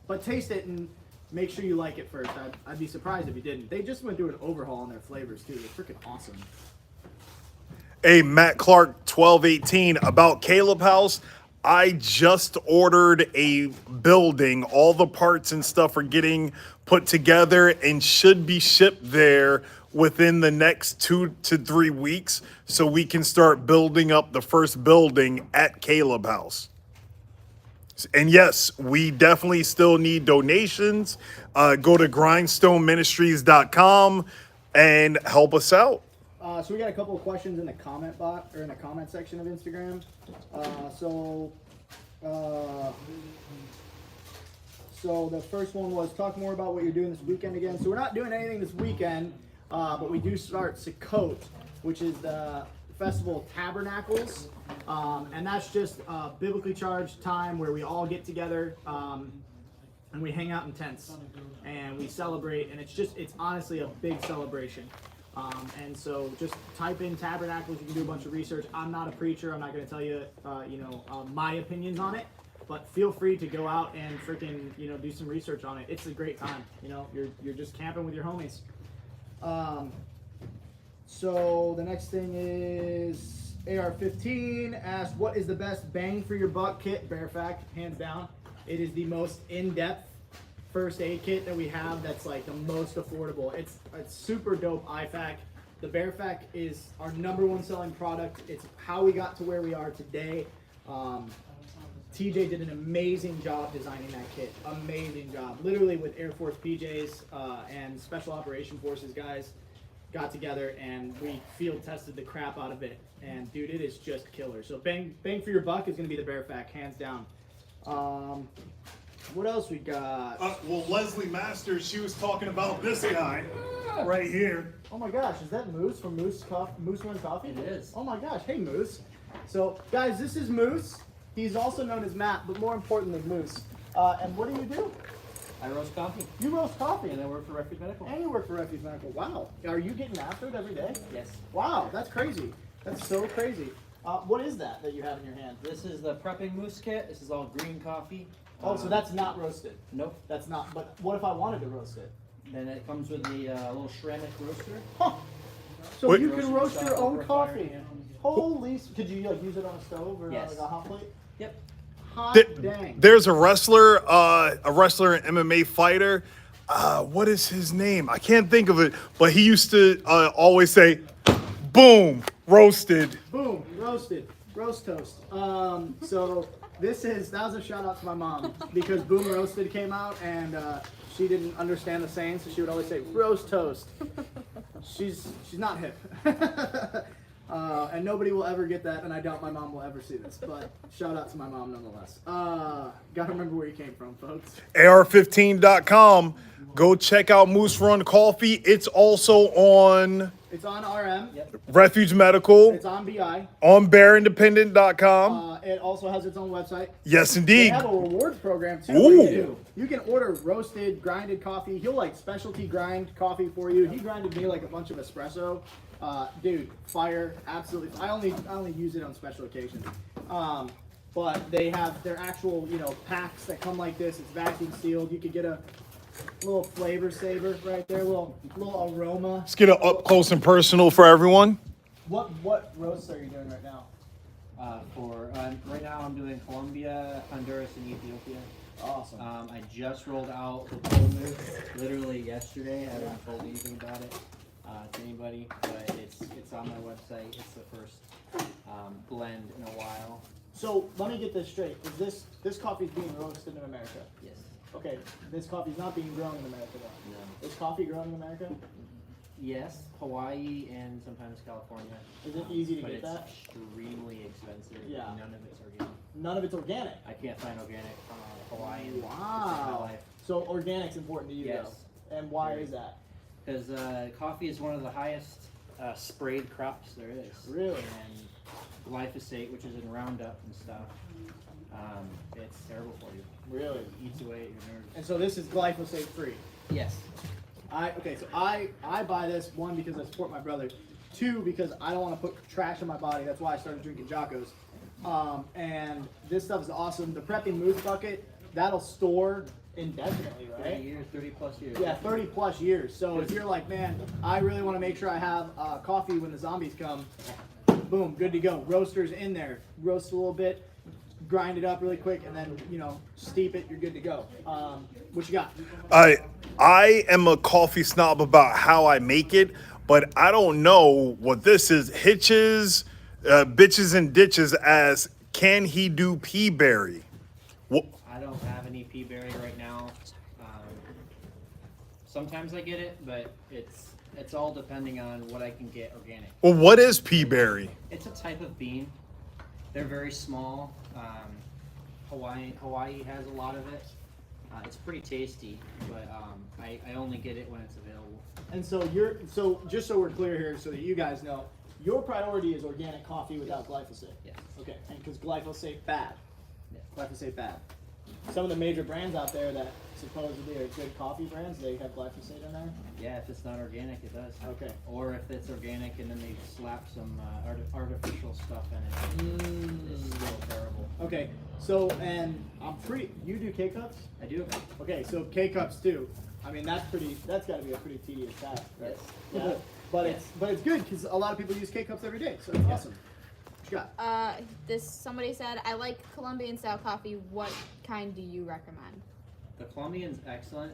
But taste it and make sure you like it first. I'd be surprised if you didn't. They just went through an overhaul on their flavors too. They're freaking awesome. Hey, Matt Clark 1218 about Caleb House. I just ordered a building. All the parts and stuff are getting put together and should be shipped there within the next 2 to 3 weeks so we can start building up the first building at Caleb House. And yes, we definitely still need donations. Go to grindstoneministries.com and help us out. So we got a couple of questions in the comment bot or in the comment section of Instagram. So the first one was talk more about what you're doing this weekend again. So we're not doing anything this weekend, but we do start Sukkot, which is the Festival of Tabernacles, and that's just a biblically charged time where we all get together and we hang out in tents and we celebrate, and it's honestly a big celebration. And so just type in Tabernacles. You can do a bunch of research. I'm not a preacher. I'm not going to tell you, my opinions on it. But feel free to go out and freaking, do some research on it. It's a great time. You're just camping with your homies. So the next thing is AR-15 asked, what is the best bang for your buck kit? Bear fact, hands down. It is the most in-depth first aid kit that we have. That's like the most affordable. It's super dope IFAK. The Bear Fac is our #1 selling product. It's how we got to where we are today. TJ did an amazing job designing that kit. Amazing job. Literally with Air Force PJs and Special Operation Forces guys got together and we field tested the crap out of it. And dude, it is just killer. So bang for your buck is going to be the Bear Fac, hands down. What else we got? Well, Leslie Masters, she was talking about this guy right here. Oh my gosh, is that Moose from Moose Run Coffee? It is. Oh my gosh, hey Moose. So guys, this is Moose. He's also known as Matt, but more important than Moose. And what do you do? I roast coffee. You roast coffee. And I work for Refuge Medical. And you work for Refuge Medical. Wow. Are you getting after it every day? Yes. Wow, that's crazy. That's so crazy. What is that you have in your hand? This is the prepping mousse kit. This is all green coffee. Oh, so that's not roasted. Nope. That's not. But what if I wanted to roast it? Then it comes with the little ceramic roaster. Huh. So Wait. you can roast your own Over a fire, coffee. yeah. Holy! Could you use it on a stove or Yes. like a hot plate? Yep. Hot dang. There's a wrestler and MMA fighter. What is his name? I can't think of it, but he used to always say, boom, roasted. Boom, roasted, roast toast. So that was a shout out to my mom because Boom Roasted came out and she didn't understand the saying, so she would always say roast toast. She's not hip. And nobody will ever get that, and I doubt my mom will ever see this. But shout out to my mom nonetheless. Gotta remember where you came from, folks. AR15.com. Go check out Moose Run Coffee. It's also on It's on RM. Yep. Refuge Medical, It's on BI. on BearIndependent.com. It also has its own website. Yes, They indeed. have a rewards program too. Ooh. Where you can order roasted, grinded coffee. He'll specialty grind coffee for you. He grinded me like a bunch of espresso. Dude, fire, absolutely. I only use it on special occasions. But they have their actual, packs that come like this. It's vacuum sealed. You could get a little flavor saver right there, little aroma. Let's get it up close and personal for everyone. What roasts are you doing right now? Right now I'm doing Colombia, Honduras, and Ethiopia. Awesome. I just rolled out the Poland literally yesterday. I haven't told anything about it to anybody, but it's on my website. It's the first blend in a while. So let me get this straight. Is this coffee is being roasted in America? Yes. Okay, this coffee is not being grown in America though. No. Is coffee grown in America? Yes, Hawaii and sometimes California. Is it easy to but get it's that? extremely expensive. Yeah. None of it's organic. None of it's organic. I can't find organic Hawaiian. in my Wow. life. So organic's important to you Yes. though. And why is that? Because coffee is one of the highest sprayed crops there is. Really? And glyphosate, which is in Roundup and stuff, it's terrible for you. Really? It eats away at your nerves. And so this is glyphosate free. Yes. So I buy this, one, because I support my brother. Two, because I don't want to put trash in my body. That's why I started drinking Jocko's. And this stuff is awesome. The prepping moose bucket, that'll store indefinitely, 30 right? years, 30 plus years. Yeah, 30 plus years. So if you're like, man, I really want to make sure I have coffee when the zombies come, boom, good to go. Roaster's in there. Roast a little bit, grind it up really quick, and then, steep it, you're good to go. What you got? I am a coffee snob about how I make it, but I don't know what this is. Hitches, bitches and ditches as can he do pea berry? I don't have any pea berry right now. Sometimes I get it, but it's It's all depending on what I can get organic. Well, what is pea berry? It's a type of bean. They're very small. Hawaii has a lot of it. It's pretty tasty, but I only get it when it's available. And so just so we're clear here, so that you guys know, your priority is organic coffee without glyphosate. Yes. Okay, and because glyphosate bad. Yeah. Glyphosate bad. Some of the major brands out there that supposedly are good coffee brands, they have glyphosate in there. Yeah, if it's not organic, it does. Okay. Or if it's organic and then they slap some artificial stuff in it, it's still terrible. Okay, so and you do K-cups? I do. Okay, so K-cups too. I mean that's got to be a pretty tedious task, right? Yes. Yeah. But it's good because a lot of people use K-cups every day, so it's awesome. What you got? Somebody said, I like Colombian style coffee. What kind do you recommend? The Colombian's excellent.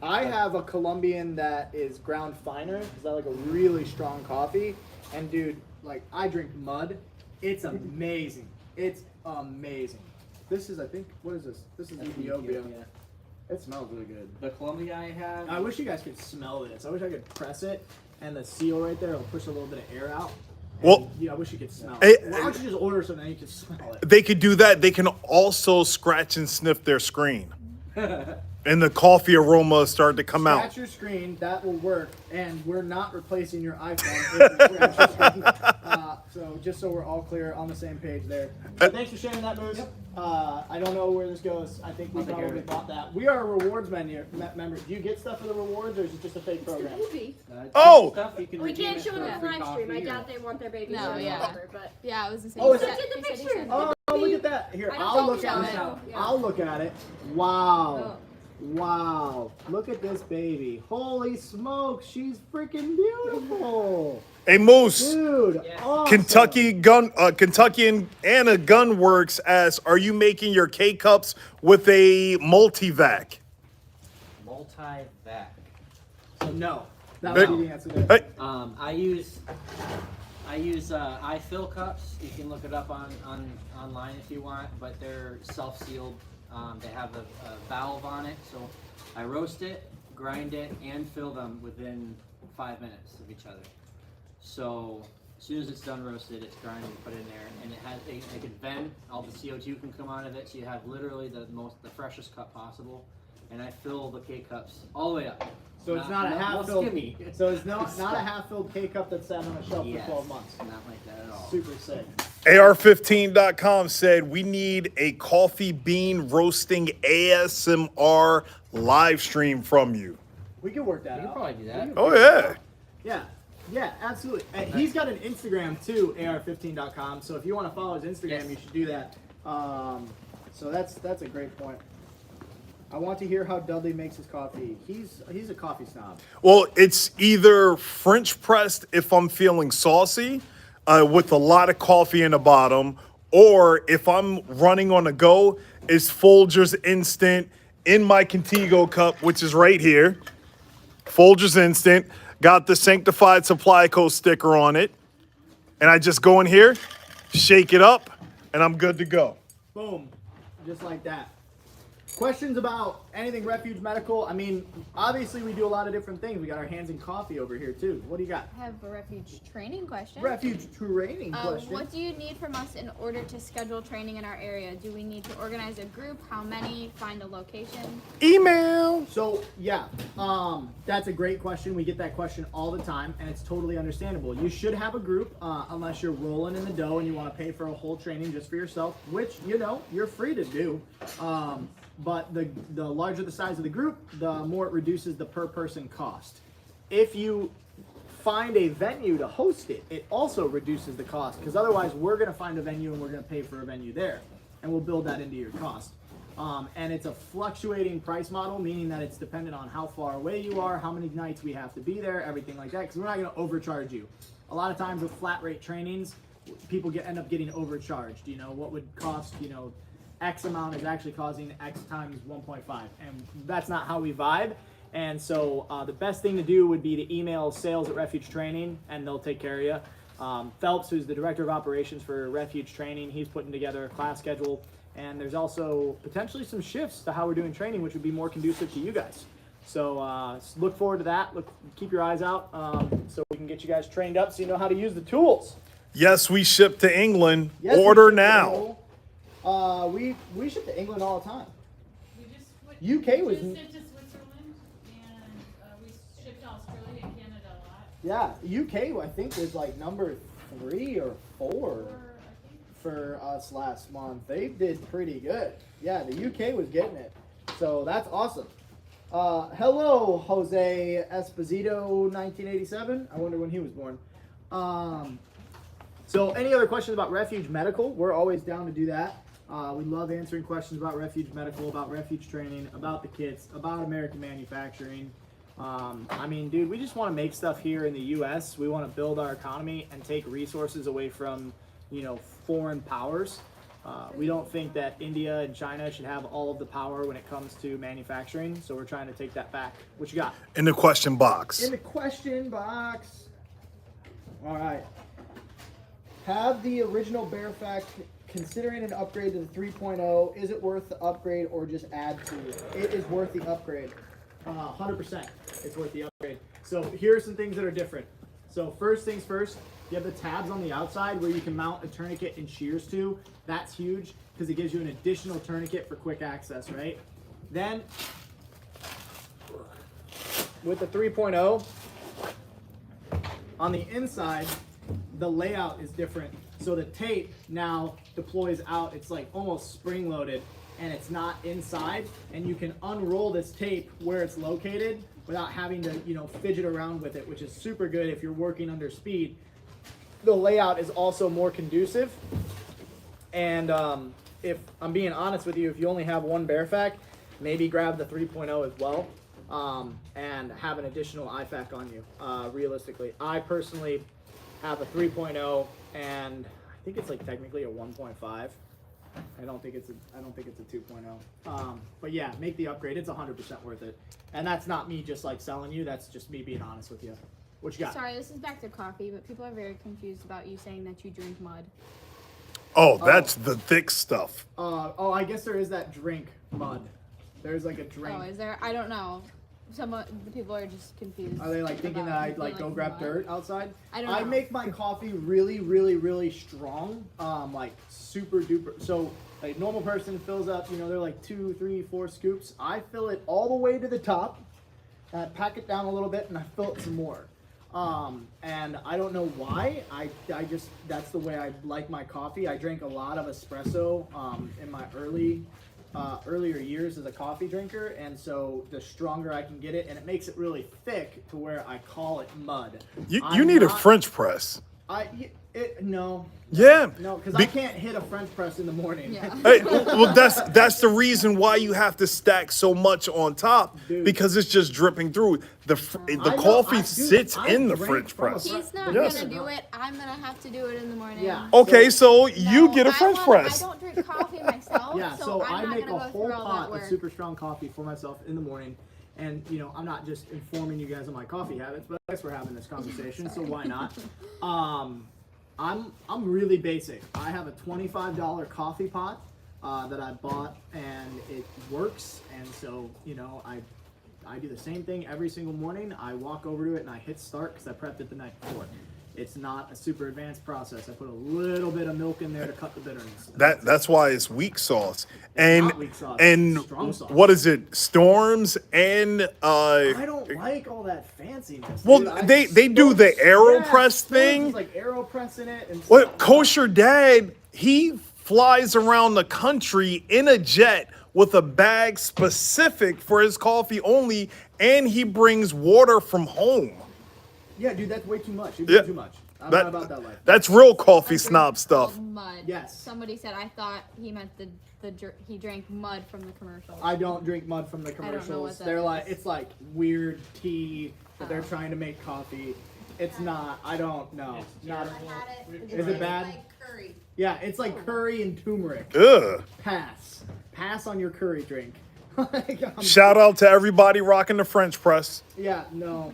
I have a Colombian that is ground finer because I like a really strong coffee. And dude, like I drink mud. It's amazing. It's amazing. This is, I think, what is this? This is Ethiopia. It smells really good. The Colombia I have. I wish you guys could smell this. I wish I could press it, and the seal right there will push a little bit of air out. And, Well, yeah, I wish you could smell Hey, it. Why don't you just order something and you can smell it? They could do that. They can also scratch and sniff their screen. And the coffee aroma start to come Scratch out. your screen, that will work, and we're not replacing your iPhone if you scratch your screen. So just so we're all clear on the same page there. So thanks for sharing that, Moose. I don't know where this goes. I think we I'll take care of probably it. bought that. We are a rewards member. Do you get stuff for the rewards, or is it just a fake program? Movie. Oh! Stuff you can We redeem can't it show for it a on free live stream. I coffee doubt or- they want their babies No, or yeah. whatever, but Yeah, I was gonna say. Oh, you is said- that- Look at the you said you picture. said- Oh, look at that. Here, I I'll don't look know. at it. Yeah. I'll look at it. Wow. Wow. Look at this baby. Holy smokes, she's freaking beautiful. Hey, Moose. Dude, Yeah. awesome. Kentuckian Anna Gunworks asks, are you making your K-cups with a multivac? Multi-vac. So no. That would be the answer there. Hey, I use iFill cups. You can look it up online if you want, but they're self-sealed. They have a valve on it, so I roast it, grind it, and fill them within 5 minutes of each other. So as soon as it's done roasted, it's grinded and put in there, and it can vent. All the CO2 can come out of it, so you have literally the freshest cup possible. And I fill the K cups all the way up. So it's not a half-filled. skinny. So it's not a half-filled K-cup that's sat on a shelf Yes, for 12 months. Not like that at all. Super sick. AR15.com said, we need a coffee bean roasting ASMR live stream from you. We could work that You can out. probably do that. Oh, yeah. Yeah, absolutely. And he's got an Instagram too, AR15.com. So if you want to follow his Instagram, Yes. you should do that. So that's a great point. I want to hear how Dudley makes his coffee. He's a coffee snob. Well, it's either French pressed if I'm feeling saucy, with a lot of coffee in the bottom, or if I'm running on the go, it's Folgers Instant in my Contigo cup, which is right here. Folgers Instant, got the Sanctified Supply Co. sticker on it. And I just go in here, shake it up, and I'm good to go. Boom, just like that. Questions about anything Refuge Medical? I mean, obviously we do a lot of different things. We got our hands in coffee over here too. What do you got? I have a refuge training question. Refuge training question. What do you need from us in order to schedule training in our area? Do we need to organize a group? How many? Find a location? Email. So yeah, that's a great question. We get that question all the time, and it's totally understandable. You should have a group, unless you're rolling in the dough and you want to pay for a whole training just for yourself, which you're free to do. But the larger the size of the group, the more it reduces the per person cost. If you find a venue to host it, it also reduces the cost, because otherwise we're going to find a venue and we're going to pay for a venue there, and we'll build that into your cost. And it's a fluctuating price model, meaning that it's dependent on how far away you are, how many nights we have to be there, everything like that, because we're not going to overcharge you. A lot of times with flat rate trainings, people end up getting overcharged. What would cost, X amount is actually causing X times 1.5, and that's not how we vibe. And so the best thing to do would be to email sales at Refuge Training, and they'll take care of you. Phelps, who's the director of operations for Refuge Training, he's putting together a class schedule, and there's also potentially some shifts to how we're doing training, which would be more conducive to you guys. So look forward to that. Keep your eyes out so we can get you guys trained up so you know how to use the tools. Yes, we ship to England. Yes, we Order ship to now. England. We ship to England all the time. We just UK was- we just shipped to Switzerland and we shipped to Australia and Canada a lot. Yeah, UK I think was like number 3 or 4 Or I think for us last month. They did pretty good. Yeah, the UK was getting it. So that's awesome. Hello, Jose Esposito, 1987. I wonder when he was born. So any other questions about Refuge Medical? We're always down to do that. We love answering questions about Refuge Medical, about Refuge training, about the kits, about American manufacturing. I mean, dude, we just want to make stuff here in the U.S. We want to build our economy and take resources away from, foreign powers. We don't think that India and China should have all of the power when it comes to manufacturing, so we're trying to take that back. What you got? In the question box. In the question box. All right. Have the original Bearfact, considering an upgrade to the 3.0, is it worth the upgrade or just add to it? It is worth the upgrade. 100%. It's worth the upgrade. So here are some things that are different. So first things first, you have the tabs on the outside where you can mount a tourniquet and shears to. That's huge because it gives you an additional tourniquet for quick access, right? Then with the 3.0, on the inside, the layout is different. So the tape now deploys out. It's like almost spring loaded and it's not inside. And you can unroll this tape where it's located without having to, fidget around with it, which is super good if you're working under speed. The layout is also more conducive. And if I'm being honest with you, if you only have one Bearfact, maybe grab the 3.0 as well. And have an additional IFAC on you, realistically. I personally have a 3.0 and I think it's like technically a 1.5. I don't think it's a 2.0. But yeah, make the upgrade. It's 100% worth it. And that's not me just like selling you. That's just me being honest with you. What you got? Sorry, this is back to coffee, but people are very confused about you saying that you drink mud. Oh, that's the thick stuff. I guess there is that drink mud. There's like a drink. Oh, is there? I don't know. The people are just confused. Are they like thinking that about I'd you like go like grab mud. dirt outside? I don't know. I make my coffee really, really, really strong. Like super duper. So a normal person fills up, they're like 2, 3, 4 scoops. I fill it all the way to the top, pack it down a little bit, and I fill it some more. And I don't know why. I just, that's the way I like my coffee. I drank a lot of espresso in my earlier years as a coffee drinker, and so the stronger I can get it, and it makes it really thick to where I call it mud. You need a French press. No. Yeah. No, because I can't hit a French press in the morning. Yeah. Hey, well, that's the reason why you have to stack so much on top, Dude. because it's just dripping through. The coffee sits in the French from a press. He's not Yes. gonna do it. I'm gonna have to do it in the morning. Yeah. Okay, so you No, get a I French want- press. I don't drink coffee myself, Yeah, so so I'm I not make a gonna go whole through all that pot of work. super strong coffee for myself in the morning. And, I'm not just informing you guys on my coffee habits, but I guess we're having this conversation, so why not? I'm really basic. I have a $25 coffee pot that I bought, and it works. And so, I do the same thing every single morning. I walk over to it and I hit start because I prepped it the night before. It's not a super advanced process. I put a little bit of milk in there to cut the bitterness. That's why it's weak sauce. And not weak sauce, and it's strong sauce. what is it? Storms and I don't like all that fanciness. well, dude. they do the AeroPress Storms thing. is like AeroPress in it. And What Kosher Dad, he flies around the country in a jet with a bag specific for his coffee only, and he brings water from home. Yeah, dude, that's way too much. You're doing too much. I'm not about that life. That's real coffee I drink snob stuff. cold Mud. Yes. Somebody said I thought he meant he drank mud from the commercials. I don't drink mud from the don't know what commercials. that They're like, is. it's like weird tea that they're Oh. trying to make coffee. It's not. I don't know. Not. I had it. Is it bad? Like curry. Yeah, it's like curry and turmeric. Ugh. Pass on your curry drink. Like, Shout out to everybody rocking the French press. Yeah, no.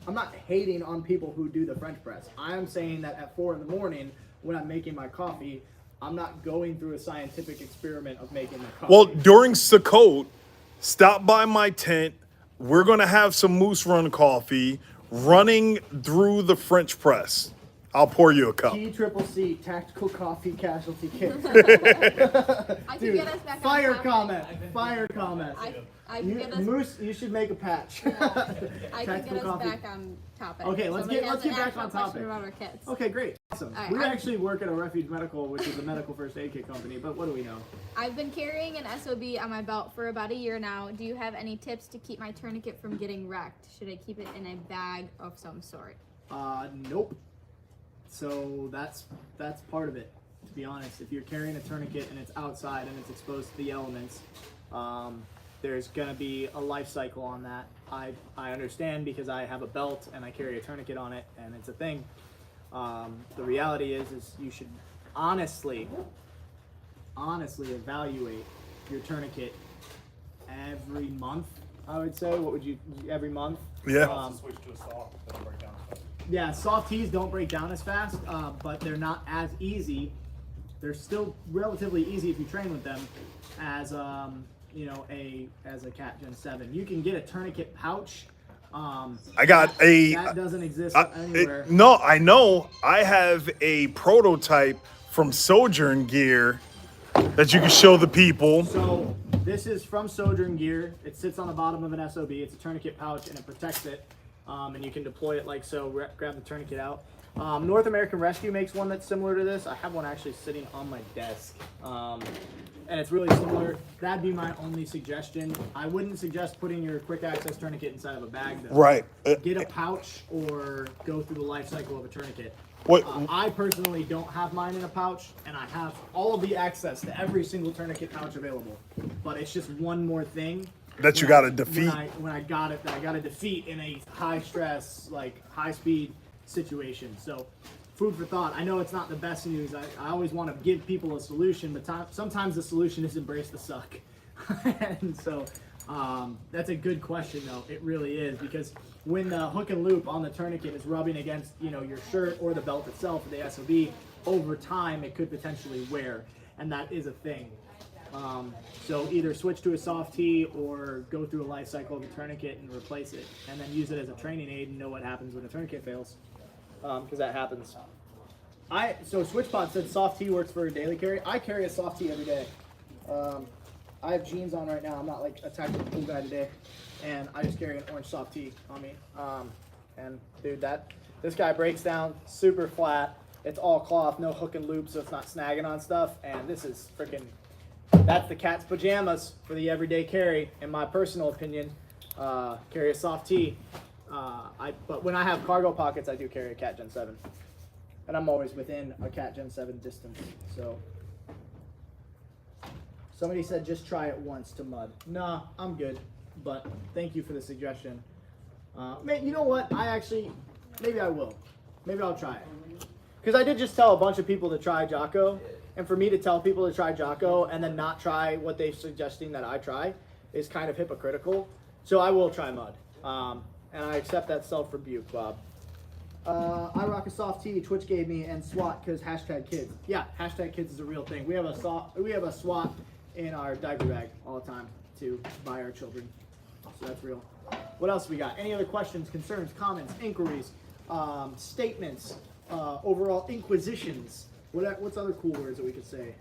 I'm not hating on people who do the French press. I am saying that at 4 a.m. when I'm making my coffee, I'm not going through a scientific experiment of making my coffee. Well, during Sukkot, stop by my tent. We're going to have some Moose Run coffee running through the French press. I'll pour you a cup. T-Triple-C Tactical Coffee Casualty Kit. I can Dude, get us back fire on topic. comment. Fire comment. I can get us. Moose, you should make a patch. I can get Tactical us coffee. back on topic. Okay, let's get Somebody has back an on actual question topic. About our kits. Okay, great. Awesome. All right, We I'm- actually work at a Refuge Medical, which is a medical first aid kit company, but what do we know? I've been carrying an SOB on my belt for about a year now. Do you have any tips to keep my tourniquet from getting wrecked? Should I keep it in a bag of some sort? Nope. So that's part of it, to be honest. If you're carrying a tourniquet and it's outside and it's exposed to the elements, there's gonna be a life cycle on that. I understand because I have a belt and I carry a tourniquet on it and it's a thing. The reality is you should honestly evaluate your tourniquet every month. I would say. What would you every month? Yeah. Switch to a soft, doesn't break down as fast. Yeah, soft teas don't break down as fast, but they're not as easy. They're still relatively easy if you train with them as as a Cat Gen 7. You can get a tourniquet pouch. I got that doesn't exist anywhere. No, I know. I have a prototype from Sojourn Gear that you can show the people. So this is from Sojourn Gear. It sits on the bottom of an SOB. It's a tourniquet pouch and it protects it. And you can deploy it like so. Grab the tourniquet out. North American Rescue makes one that's similar to this. I have one actually sitting on my desk. And it's really similar. That'd be my only suggestion. I wouldn't suggest putting your quick access tourniquet inside of a bag though. Right. Get a pouch or go through the life cycle of a tourniquet. What? I personally don't have mine in a pouch, and I have all of the access to every single tourniquet pouch available. But it's just one more thing That you gotta defeat. When I got it, that I got to defeat in a high stress, like high speed situation. So, food for thought. I know it's not the best news. I always want to give people a solution, but sometimes the solution is embrace the suck. And so, that's a good question though. It really is, because when the hook and loop on the tourniquet is rubbing against, your shirt or the belt itself, or the SOB, over time it could potentially wear, and that is a thing. So either switch to a soft tee or go through a life cycle of a tourniquet and replace it, and then use it as a training aid and know what happens when a tourniquet fails, because that happens. So SwitchBot said soft tee works for a daily carry. I carry a soft tee every day. I have jeans on right now. I'm not like a tactical cool guy today, and I just carry an orange soft tee on me. And dude, this guy breaks down super flat. It's all cloth, no hook and loop, so it's not snagging on stuff. And this is freaking. That's the cat's pajamas for the everyday carry, in my personal opinion. Carry a soft tee. But when I have cargo pockets, I do carry a Cat Gen 7. And I'm always within a Cat Gen 7 distance. So somebody said just try it once to mud. Nah, I'm good. But thank you for the suggestion. You know what? Maybe I will. Maybe I'll try it. Because I did just tell a bunch of people to try Jocko. And for me to tell people to try Jocko and then not try what they're suggesting that I try is kind of hypocritical. So I will try mud. And I accept that self-rebuke, Bob. I rock a soft tee Twitch gave me, and SWAT because #kids. Yeah, #kids is a real thing. We have a SWAT in our diaper bag all the time to buy our children. So that's real. What else we got? Any other questions, concerns, comments, inquiries, statements, overall inquisitions? What's other cool words that we could say?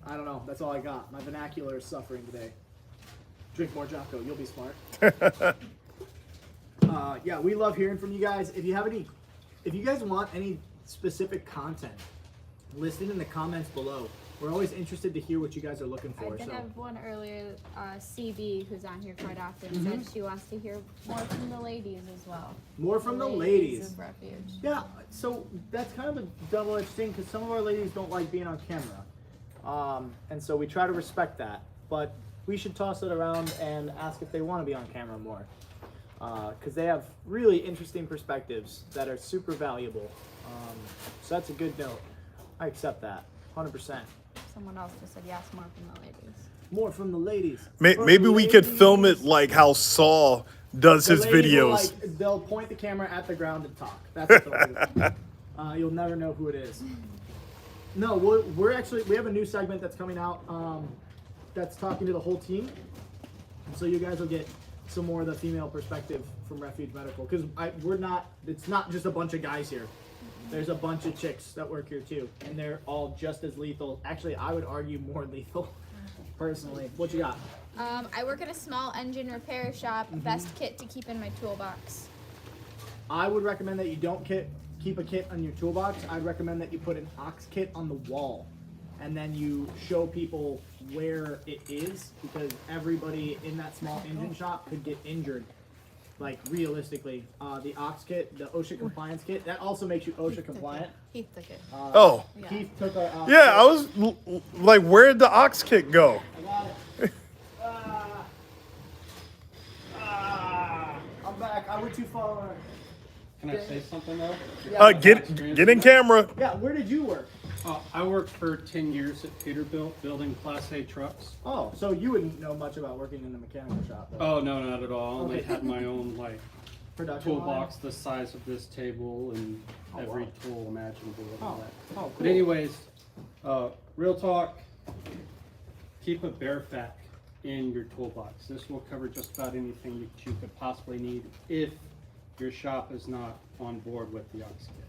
I don't know. That's all I got. My vernacular is suffering today. Drink more Jocko. You'll be smart. Yeah, we love hearing from you guys. If you guys want any specific content, list it in the comments below. We're always interested to hear what you guys are looking for. I did have one earlier, CB, who's on here quite often, said she wants to hear more from the ladies as well. More from the ladies. Of Refuge. Yeah, so that's kind of a double-edged thing, because some of our ladies don't like being on camera. And so we try to respect that. But we should toss it around and ask if they want to be on camera more. Because they have really interesting perspectives that are super valuable. So that's a good note. I accept that, 100%. Someone else just said yes, more from the ladies. More from the ladies. Maybe we could film it like how Saul does The his ladies will, videos. they'll point the camera at the ground and talk. That's what they'll do. You'll never know who it is. No, we have a new segment that's coming out that's talking to the whole team. So you guys will get some more of the female perspective from Refuge Medical, because it's not just a bunch of guys here. There's a bunch of chicks that work here too, and they're all just as lethal. Actually, I would argue more lethal, personally. What you got? I work at a small engine repair shop. Best kit to keep in my toolbox. I would recommend that you don't keep a kit on your toolbox. I'd recommend that you put an ox kit on the wall, and then you show people where it is, because everybody in that small engine shop could get injured. Like, realistically, the ox kit, the OSHA compliance kit, that also makes you OSHA compliant. Heath took it. Oh. Keith took our ox Yeah, kit. I was like, where did the ox kit go? I got it. I'm back. I went too far. Can I say something though? Yeah. Get in camera. Yeah, where did you work? I worked for 10 years at Peterbilt building Class A trucks. Oh, so you wouldn't know much about working in the mechanical shop, though. Oh, no, not at all. I only Okay. had my own like Production toolbox the size of this table and Oh, every wow. tool imaginable and all line? that. Oh, cool. But anyways, real talk, keep a bear fac in your toolbox. This will cover just about anything that you could possibly need if your shop is not on board with the ox kit.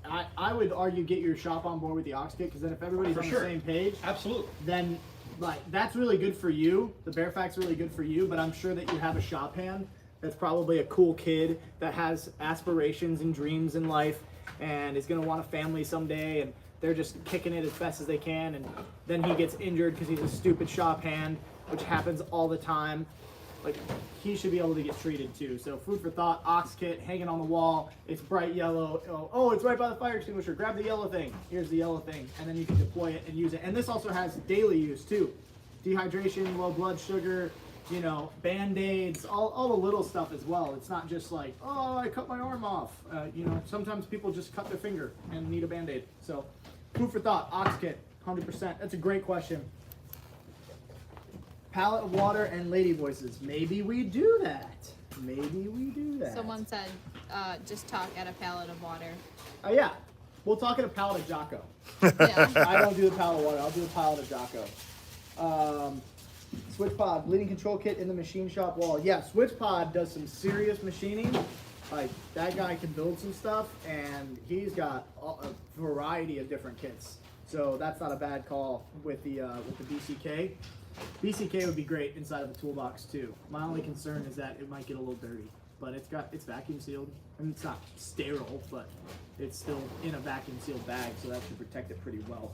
I would argue get your shop on board with the ox kit, because then if everybody's For on sure. the same page, Absolutely. then like that's really good for you. The bear fac's really good for you, but I'm sure that you have a shop hand that's probably a cool kid that has aspirations and dreams in life and is gonna want a family someday, and they're just kicking it as best as they can, and then he gets injured because he's a stupid shop hand, which happens all the time. Like, he should be able to get treated too. So food for thought, ox kit hanging on the wall. It's bright yellow. Oh, it's right by the fire extinguisher. Grab the yellow thing. Here's the yellow thing. And then you can deploy it and use it. And this also has daily use too. Dehydration, low blood sugar, Band-Aids, all the little stuff as well. It's not just like, oh, I cut my arm off. Sometimes people just cut their finger and need a Band-Aid. So food for thought, ox kit, 100%. That's a great question. Palette of water and lady voices. Maybe we do that. Maybe we do that. Someone said, just talk at a pallet of water. Yeah. We'll talk at a palette of Jocko. Yeah. I don't do the palette of water. I'll do a palette of Jocko. Switch pod, bleeding control kit in the machine shop wall. Yeah, Switch pod does some serious machining. Like, that guy can build some stuff, and he's got a variety of different kits. So that's not a bad call with the BCK. BCK would be great inside of a toolbox too. My only concern is that it might get a little dirty, but it's vacuum sealed. I mean, it's not sterile, but it's still in a vacuum sealed bag, so that should protect it pretty well.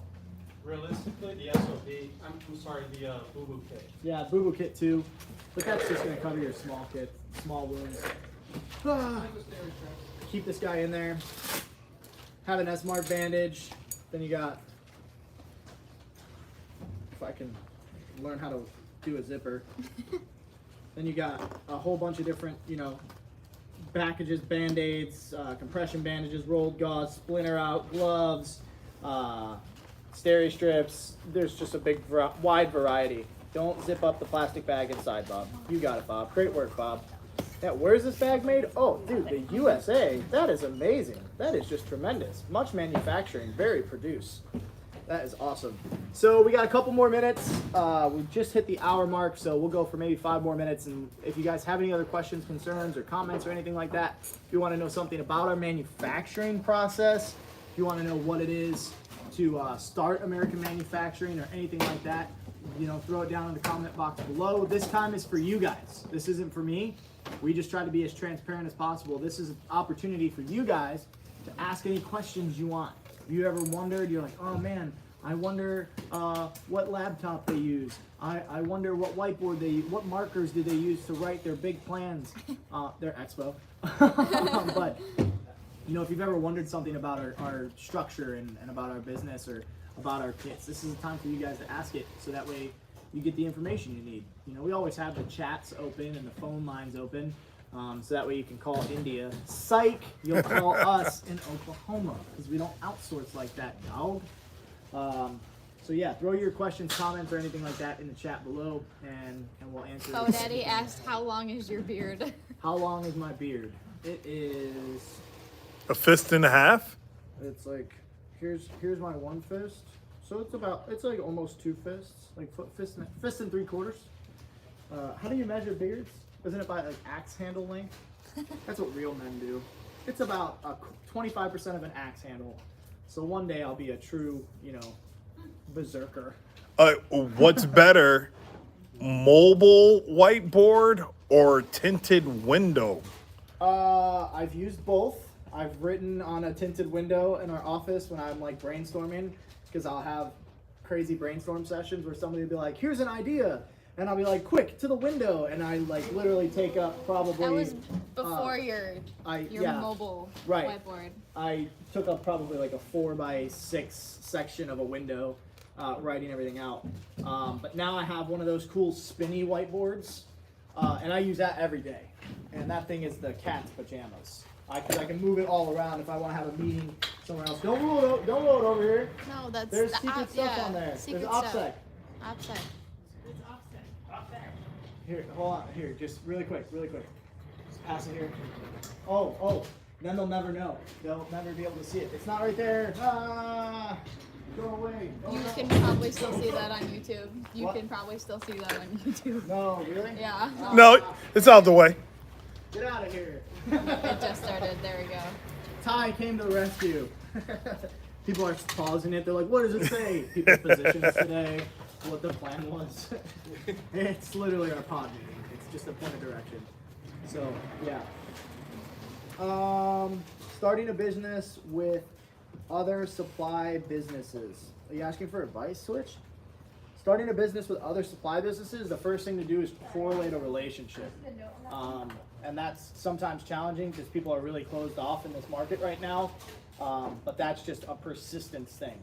Realistically, the SOP, I'm sorry, the boo-boo kit. Yeah, boo-boo kit too, but that's just gonna cover your small wounds. Keep this guy in there. Have an S-Mark bandage. Then you got, if I can learn how to do a zipper. Then you got a whole bunch of different, packages, Band-Aids, compression bandages, rolled gauze, splinter out, gloves, steri strips. There's just a wide variety. Don't zip up the plastic bag inside, Bob. You got it, Bob. Great work, Bob. Now, where's this bag made? Oh, dude, the USA. That is amazing. That is just tremendous. Much manufacturing, very produce. That is awesome. So we got a couple more minutes. We just hit the hour mark, so we'll go for maybe 5 more minutes. And if you guys have any other questions, concerns, or comments, or anything like that, if you want to know something about our manufacturing process, if you want to know what it is to start American manufacturing or anything like that, throw it down in the comment box below. This time is for you guys. This isn't for me. We just try to be as transparent as possible. This is an opportunity for you guys to ask any questions you want. If you ever wondered, you're like, oh man, I wonder what laptop they use. I wonder what whiteboard they use. What markers do they use to write their big plans, their expo. But, if you've ever wondered something about our structure and about our business or about our kits, this is the time for you guys to ask it, so that way you get the information you need. We always have the chats open and the phone lines open, so that way you can call India. Psych, you'll call us in Oklahoma, because we don't outsource like that, dog. So yeah, throw your questions, comments, or anything like that in the chat below, and we'll answer. Oh, Daddy asked, how long is your beard? How long is my beard? It is. A fist and a half? It's like, here's my one fist. So it's like almost 2 fists, like fist and 3/4. How do you measure beards? Isn't it by like axe handle length? That's what real men do. It's about 25% of an axe handle. So one day I'll be a true, berserker. What's better, mobile whiteboard or tinted window? I've used both. I've written on a tinted window in our office when I'm like brainstorming, because I'll have crazy brainstorm sessions where somebody will be like, here's an idea. And I'll be like, quick, to the window. And I like literally take up probably... That was before your mobile whiteboard. I took up probably like a 4x6 section of a window, writing everything out. But now I have one of those cool spinny whiteboards, and I use that every day. And that thing is the cat's pajamas. I can move it all around if I want to have a meeting somewhere else. Don't roll it over here. No, that's There's secret stuff on there. Secret There's OPSEC. stuff. OPSEC. It's offset. Here, hold on. Here, just really quick. Just pass it here. Oh. Then they'll never know. They'll never be able to see it. It's not right there. Go away. You can probably still see that on YouTube. You can probably still see that on YouTube. No, really? Yeah. No, it's out the way. Get out of here. It just started. There we go. Ty came to the rescue. People are pausing it. They're like, what does it say? People's positions today, what the plan was. It's literally our pod meeting. It's just a point of direction. So, yeah. Starting a business with other supply businesses. Are you asking for advice, Switch? Starting a business with other supply businesses, the first thing to do is correlate a relationship. And that's sometimes challenging because people are really closed off in this market right now. But that's just a persistence thing.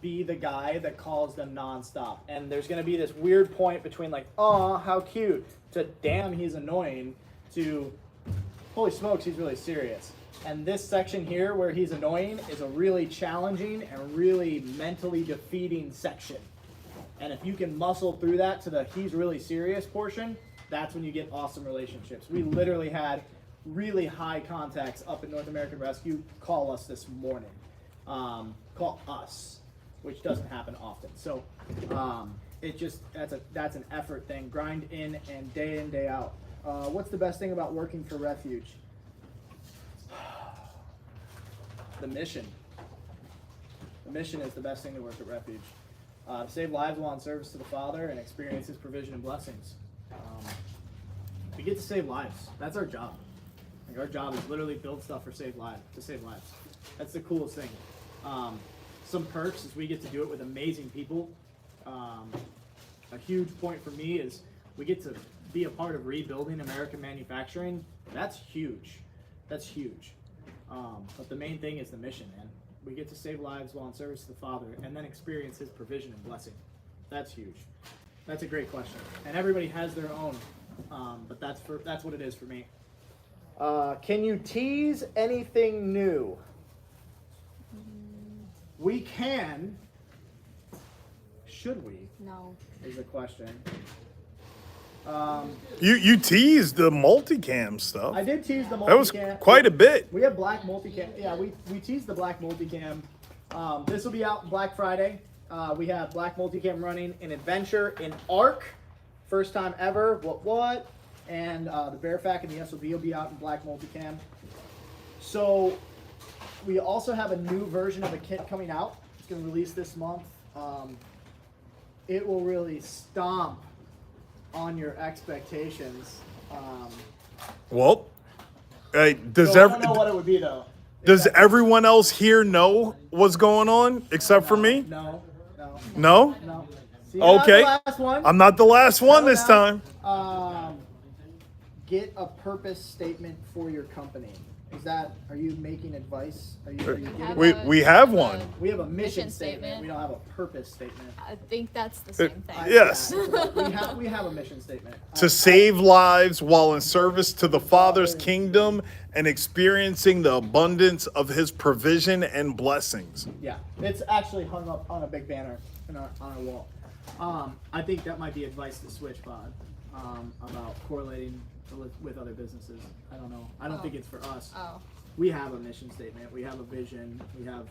Be the guy that calls them nonstop. And there's going to be this weird point between like, oh, how cute, to damn, he's annoying, to holy smokes, he's really serious. And this section here where he's annoying is a really challenging and really mentally defeating section. And if you can muscle through that to the he's really serious portion, that's when you get awesome relationships. We literally had really high contacts up in North American Rescue call us this morning. Call us, which doesn't happen often. So it just, that's an effort thing. Grind in, day out. What's the best thing about working for Refuge? The mission. The mission is the best thing to work at Refuge. To save lives while in service to the Father and experience His provision and blessings. We get to save lives. That's our job. Like, our job is literally build stuff to save lives. That's the coolest thing. Some perks is we get to do it with amazing people. A huge point for me is we get to be a part of rebuilding American manufacturing. That's huge. But the main thing is the mission, man. We get to save lives while in service to the Father and then experience His provision and blessing. That's huge. That's a great question. And everybody has their own, but that's what it is for me. Can you tease anything new? We can. Should we? No. Is the question. You teased the multicam stuff. I did tease the multicam. That was quite a bit. We have black multicam. Yeah, we teased the black multicam. This will be out Black Friday. We have black multicam running in Adventure, in Arc, first time ever. What? And the Bearfac and the SOB will be out in black multicam. So we also have a new version of a kit coming out. It's going to release this month. It will really stomp on your expectations. Well, does So I don't know what it would be though. does everyone else here know what's going on except for me? No. No? See, Okay. not the last one. I'm not the last one Settle this time. down. Get a purpose statement for your company. Are you making advice? Are you giving? We have one. We have a mission Mission statement. statement. We don't have a purpose statement. I think that's the same thing. Yes. We have a mission statement. To save lives while in service to the Father's kingdom and experiencing the abundance of His provision and blessings. Yeah, it's actually hung up on a big banner on our wall. I think that might be advice to Switch Pod about correlating with other businesses. I don't know. I don't think it's for us. Oh. We have a mission statement. We have a vision. We have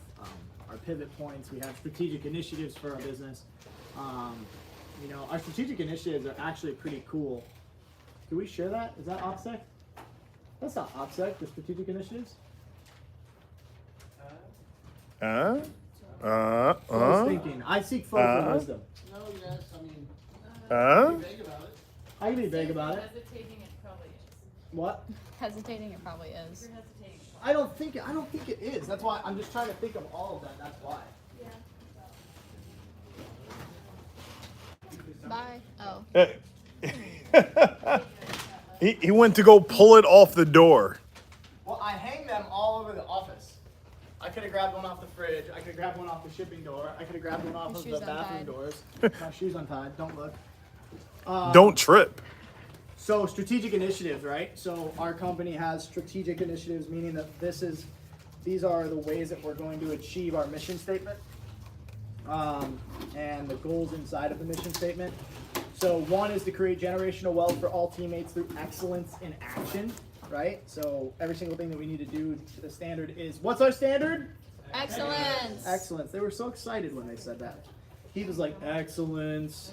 our pivot points. We have strategic initiatives for our business. You know, our strategic initiatives are actually pretty cool. Can we share that? Is that OPSEC? That's not OPSEC, the strategic initiatives. Uh, I was thinking. I seek for wisdom. No, yes, I mean, uh, be vague about it. I can be vague about it. Hesitating, it probably is. What? Hesitating, it probably is. You're hesitating. I don't think it is. That's why I'm just trying to think of all of that. That's why. Bye. Oh. he went to go pull it off the door. Well, I hang them all over the office. I could have grabbed one off the fridge. I could have grabbed one off the shipping door. I could have grabbed one off Your of the shoes bathroom untied. doors. My shoes untied. Don't look. Don't trip. So strategic initiatives, right? So our company has strategic initiatives, meaning that these are the ways that we're going to achieve our mission statement, and the goals inside of the mission statement. So one is to create generational wealth for all teammates through excellence in action, right? So every single thing that we need to do to the standard is, what's our standard? Excellence. Excellence. They were so excited when they said that. He was like, excellence.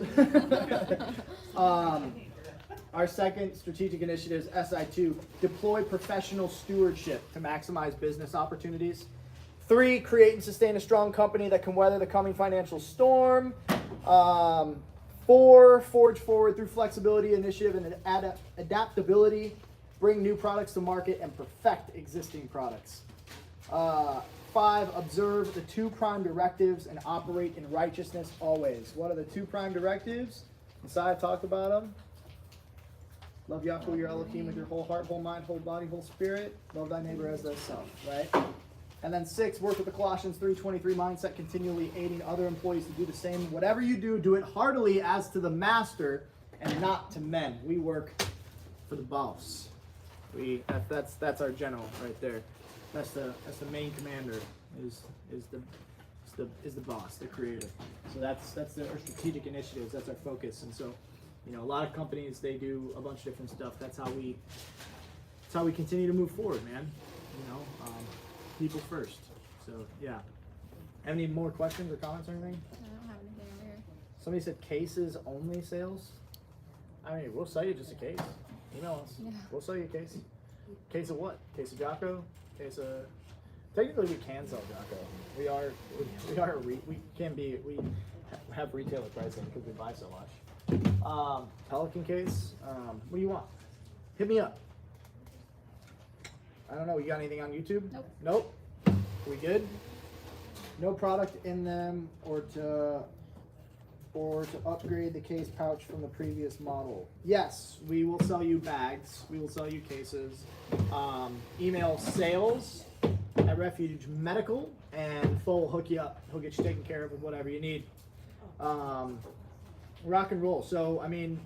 Our second strategic initiative is SI2, deploy professional stewardship to maximize business opportunities. 3, create and sustain a strong company that can weather the coming financial storm. 4, forge forward through flexibility, initiative, and adaptability. Bring new products to market and perfect existing products. 5, observe the 2 prime directives and operate in righteousness always. What are the 2 prime directives? Messiah talked about them. Love Yahweh your Elohim with your whole heart, whole mind, whole body, whole spirit. Love thy neighbor as thyself, right? And then 6, work with the Colossians 3:23 mindset, continually aiding other employees to do the same. Whatever you do, do it heartily as to the master and not to men. We work for the boss. That's our general right there. That's the main commander is the boss, the creator. So that's our strategic initiatives. That's our focus. And so, you know, a lot of companies, they do a bunch of different stuff. That's how we continue to move forward, man. You know, people first. So yeah. Have any more questions or comments or anything? I don't have anything over here. Somebody said cases only sales. I mean, we'll sell you just a case. Email us. Yeah. We'll sell you a case. Case of what? Case of Jocko? Case of. Technically, we can sell Jocko. We have retailer pricing because we buy so much. Pelican case. What do you want? Hit me up. I don't know. You got anything on YouTube? Nope. We good? No product in them, or to upgrade the case pouch from the previous model. Yes, we will sell you bags. We will sell you cases. Email sales@Refuge Medical, and we'll hook you up. He'll get you taken care of with whatever you need. Rock and roll. So, I mean,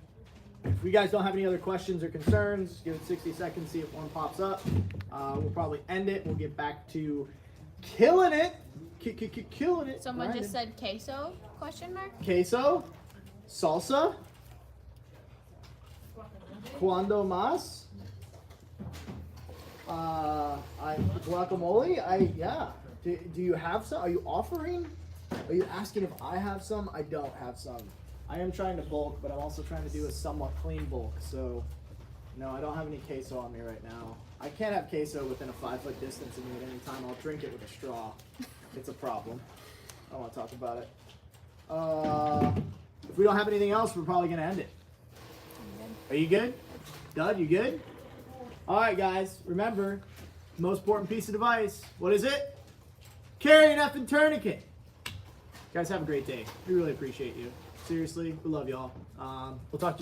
if you guys don't have any other questions or concerns, give it 60 seconds, see if one pops up. We'll probably end it. We'll get back to killing it. Killing it. Someone Grinding. just said queso? Question mark. Queso, salsa, cuando más, guacamole. Yeah. Do you have some? Are you offering? Are you asking if I have some? I don't have some. I am trying to bulk, but I'm also trying to do a somewhat clean bulk. So, no, I don't have any queso on me right now. I can't have queso within a 5-foot distance of me at any time. I'll drink it with a straw. It's a problem. I don't want to talk about it. If we don't have anything else, we're probably going to end it. Are you good? Dud, you good? All right, guys. Remember, the most important piece of advice. What is it? Carry an effing tourniquet. Guys, have a great day. We really appreciate you. Seriously, we love y'all. We'll talk to you.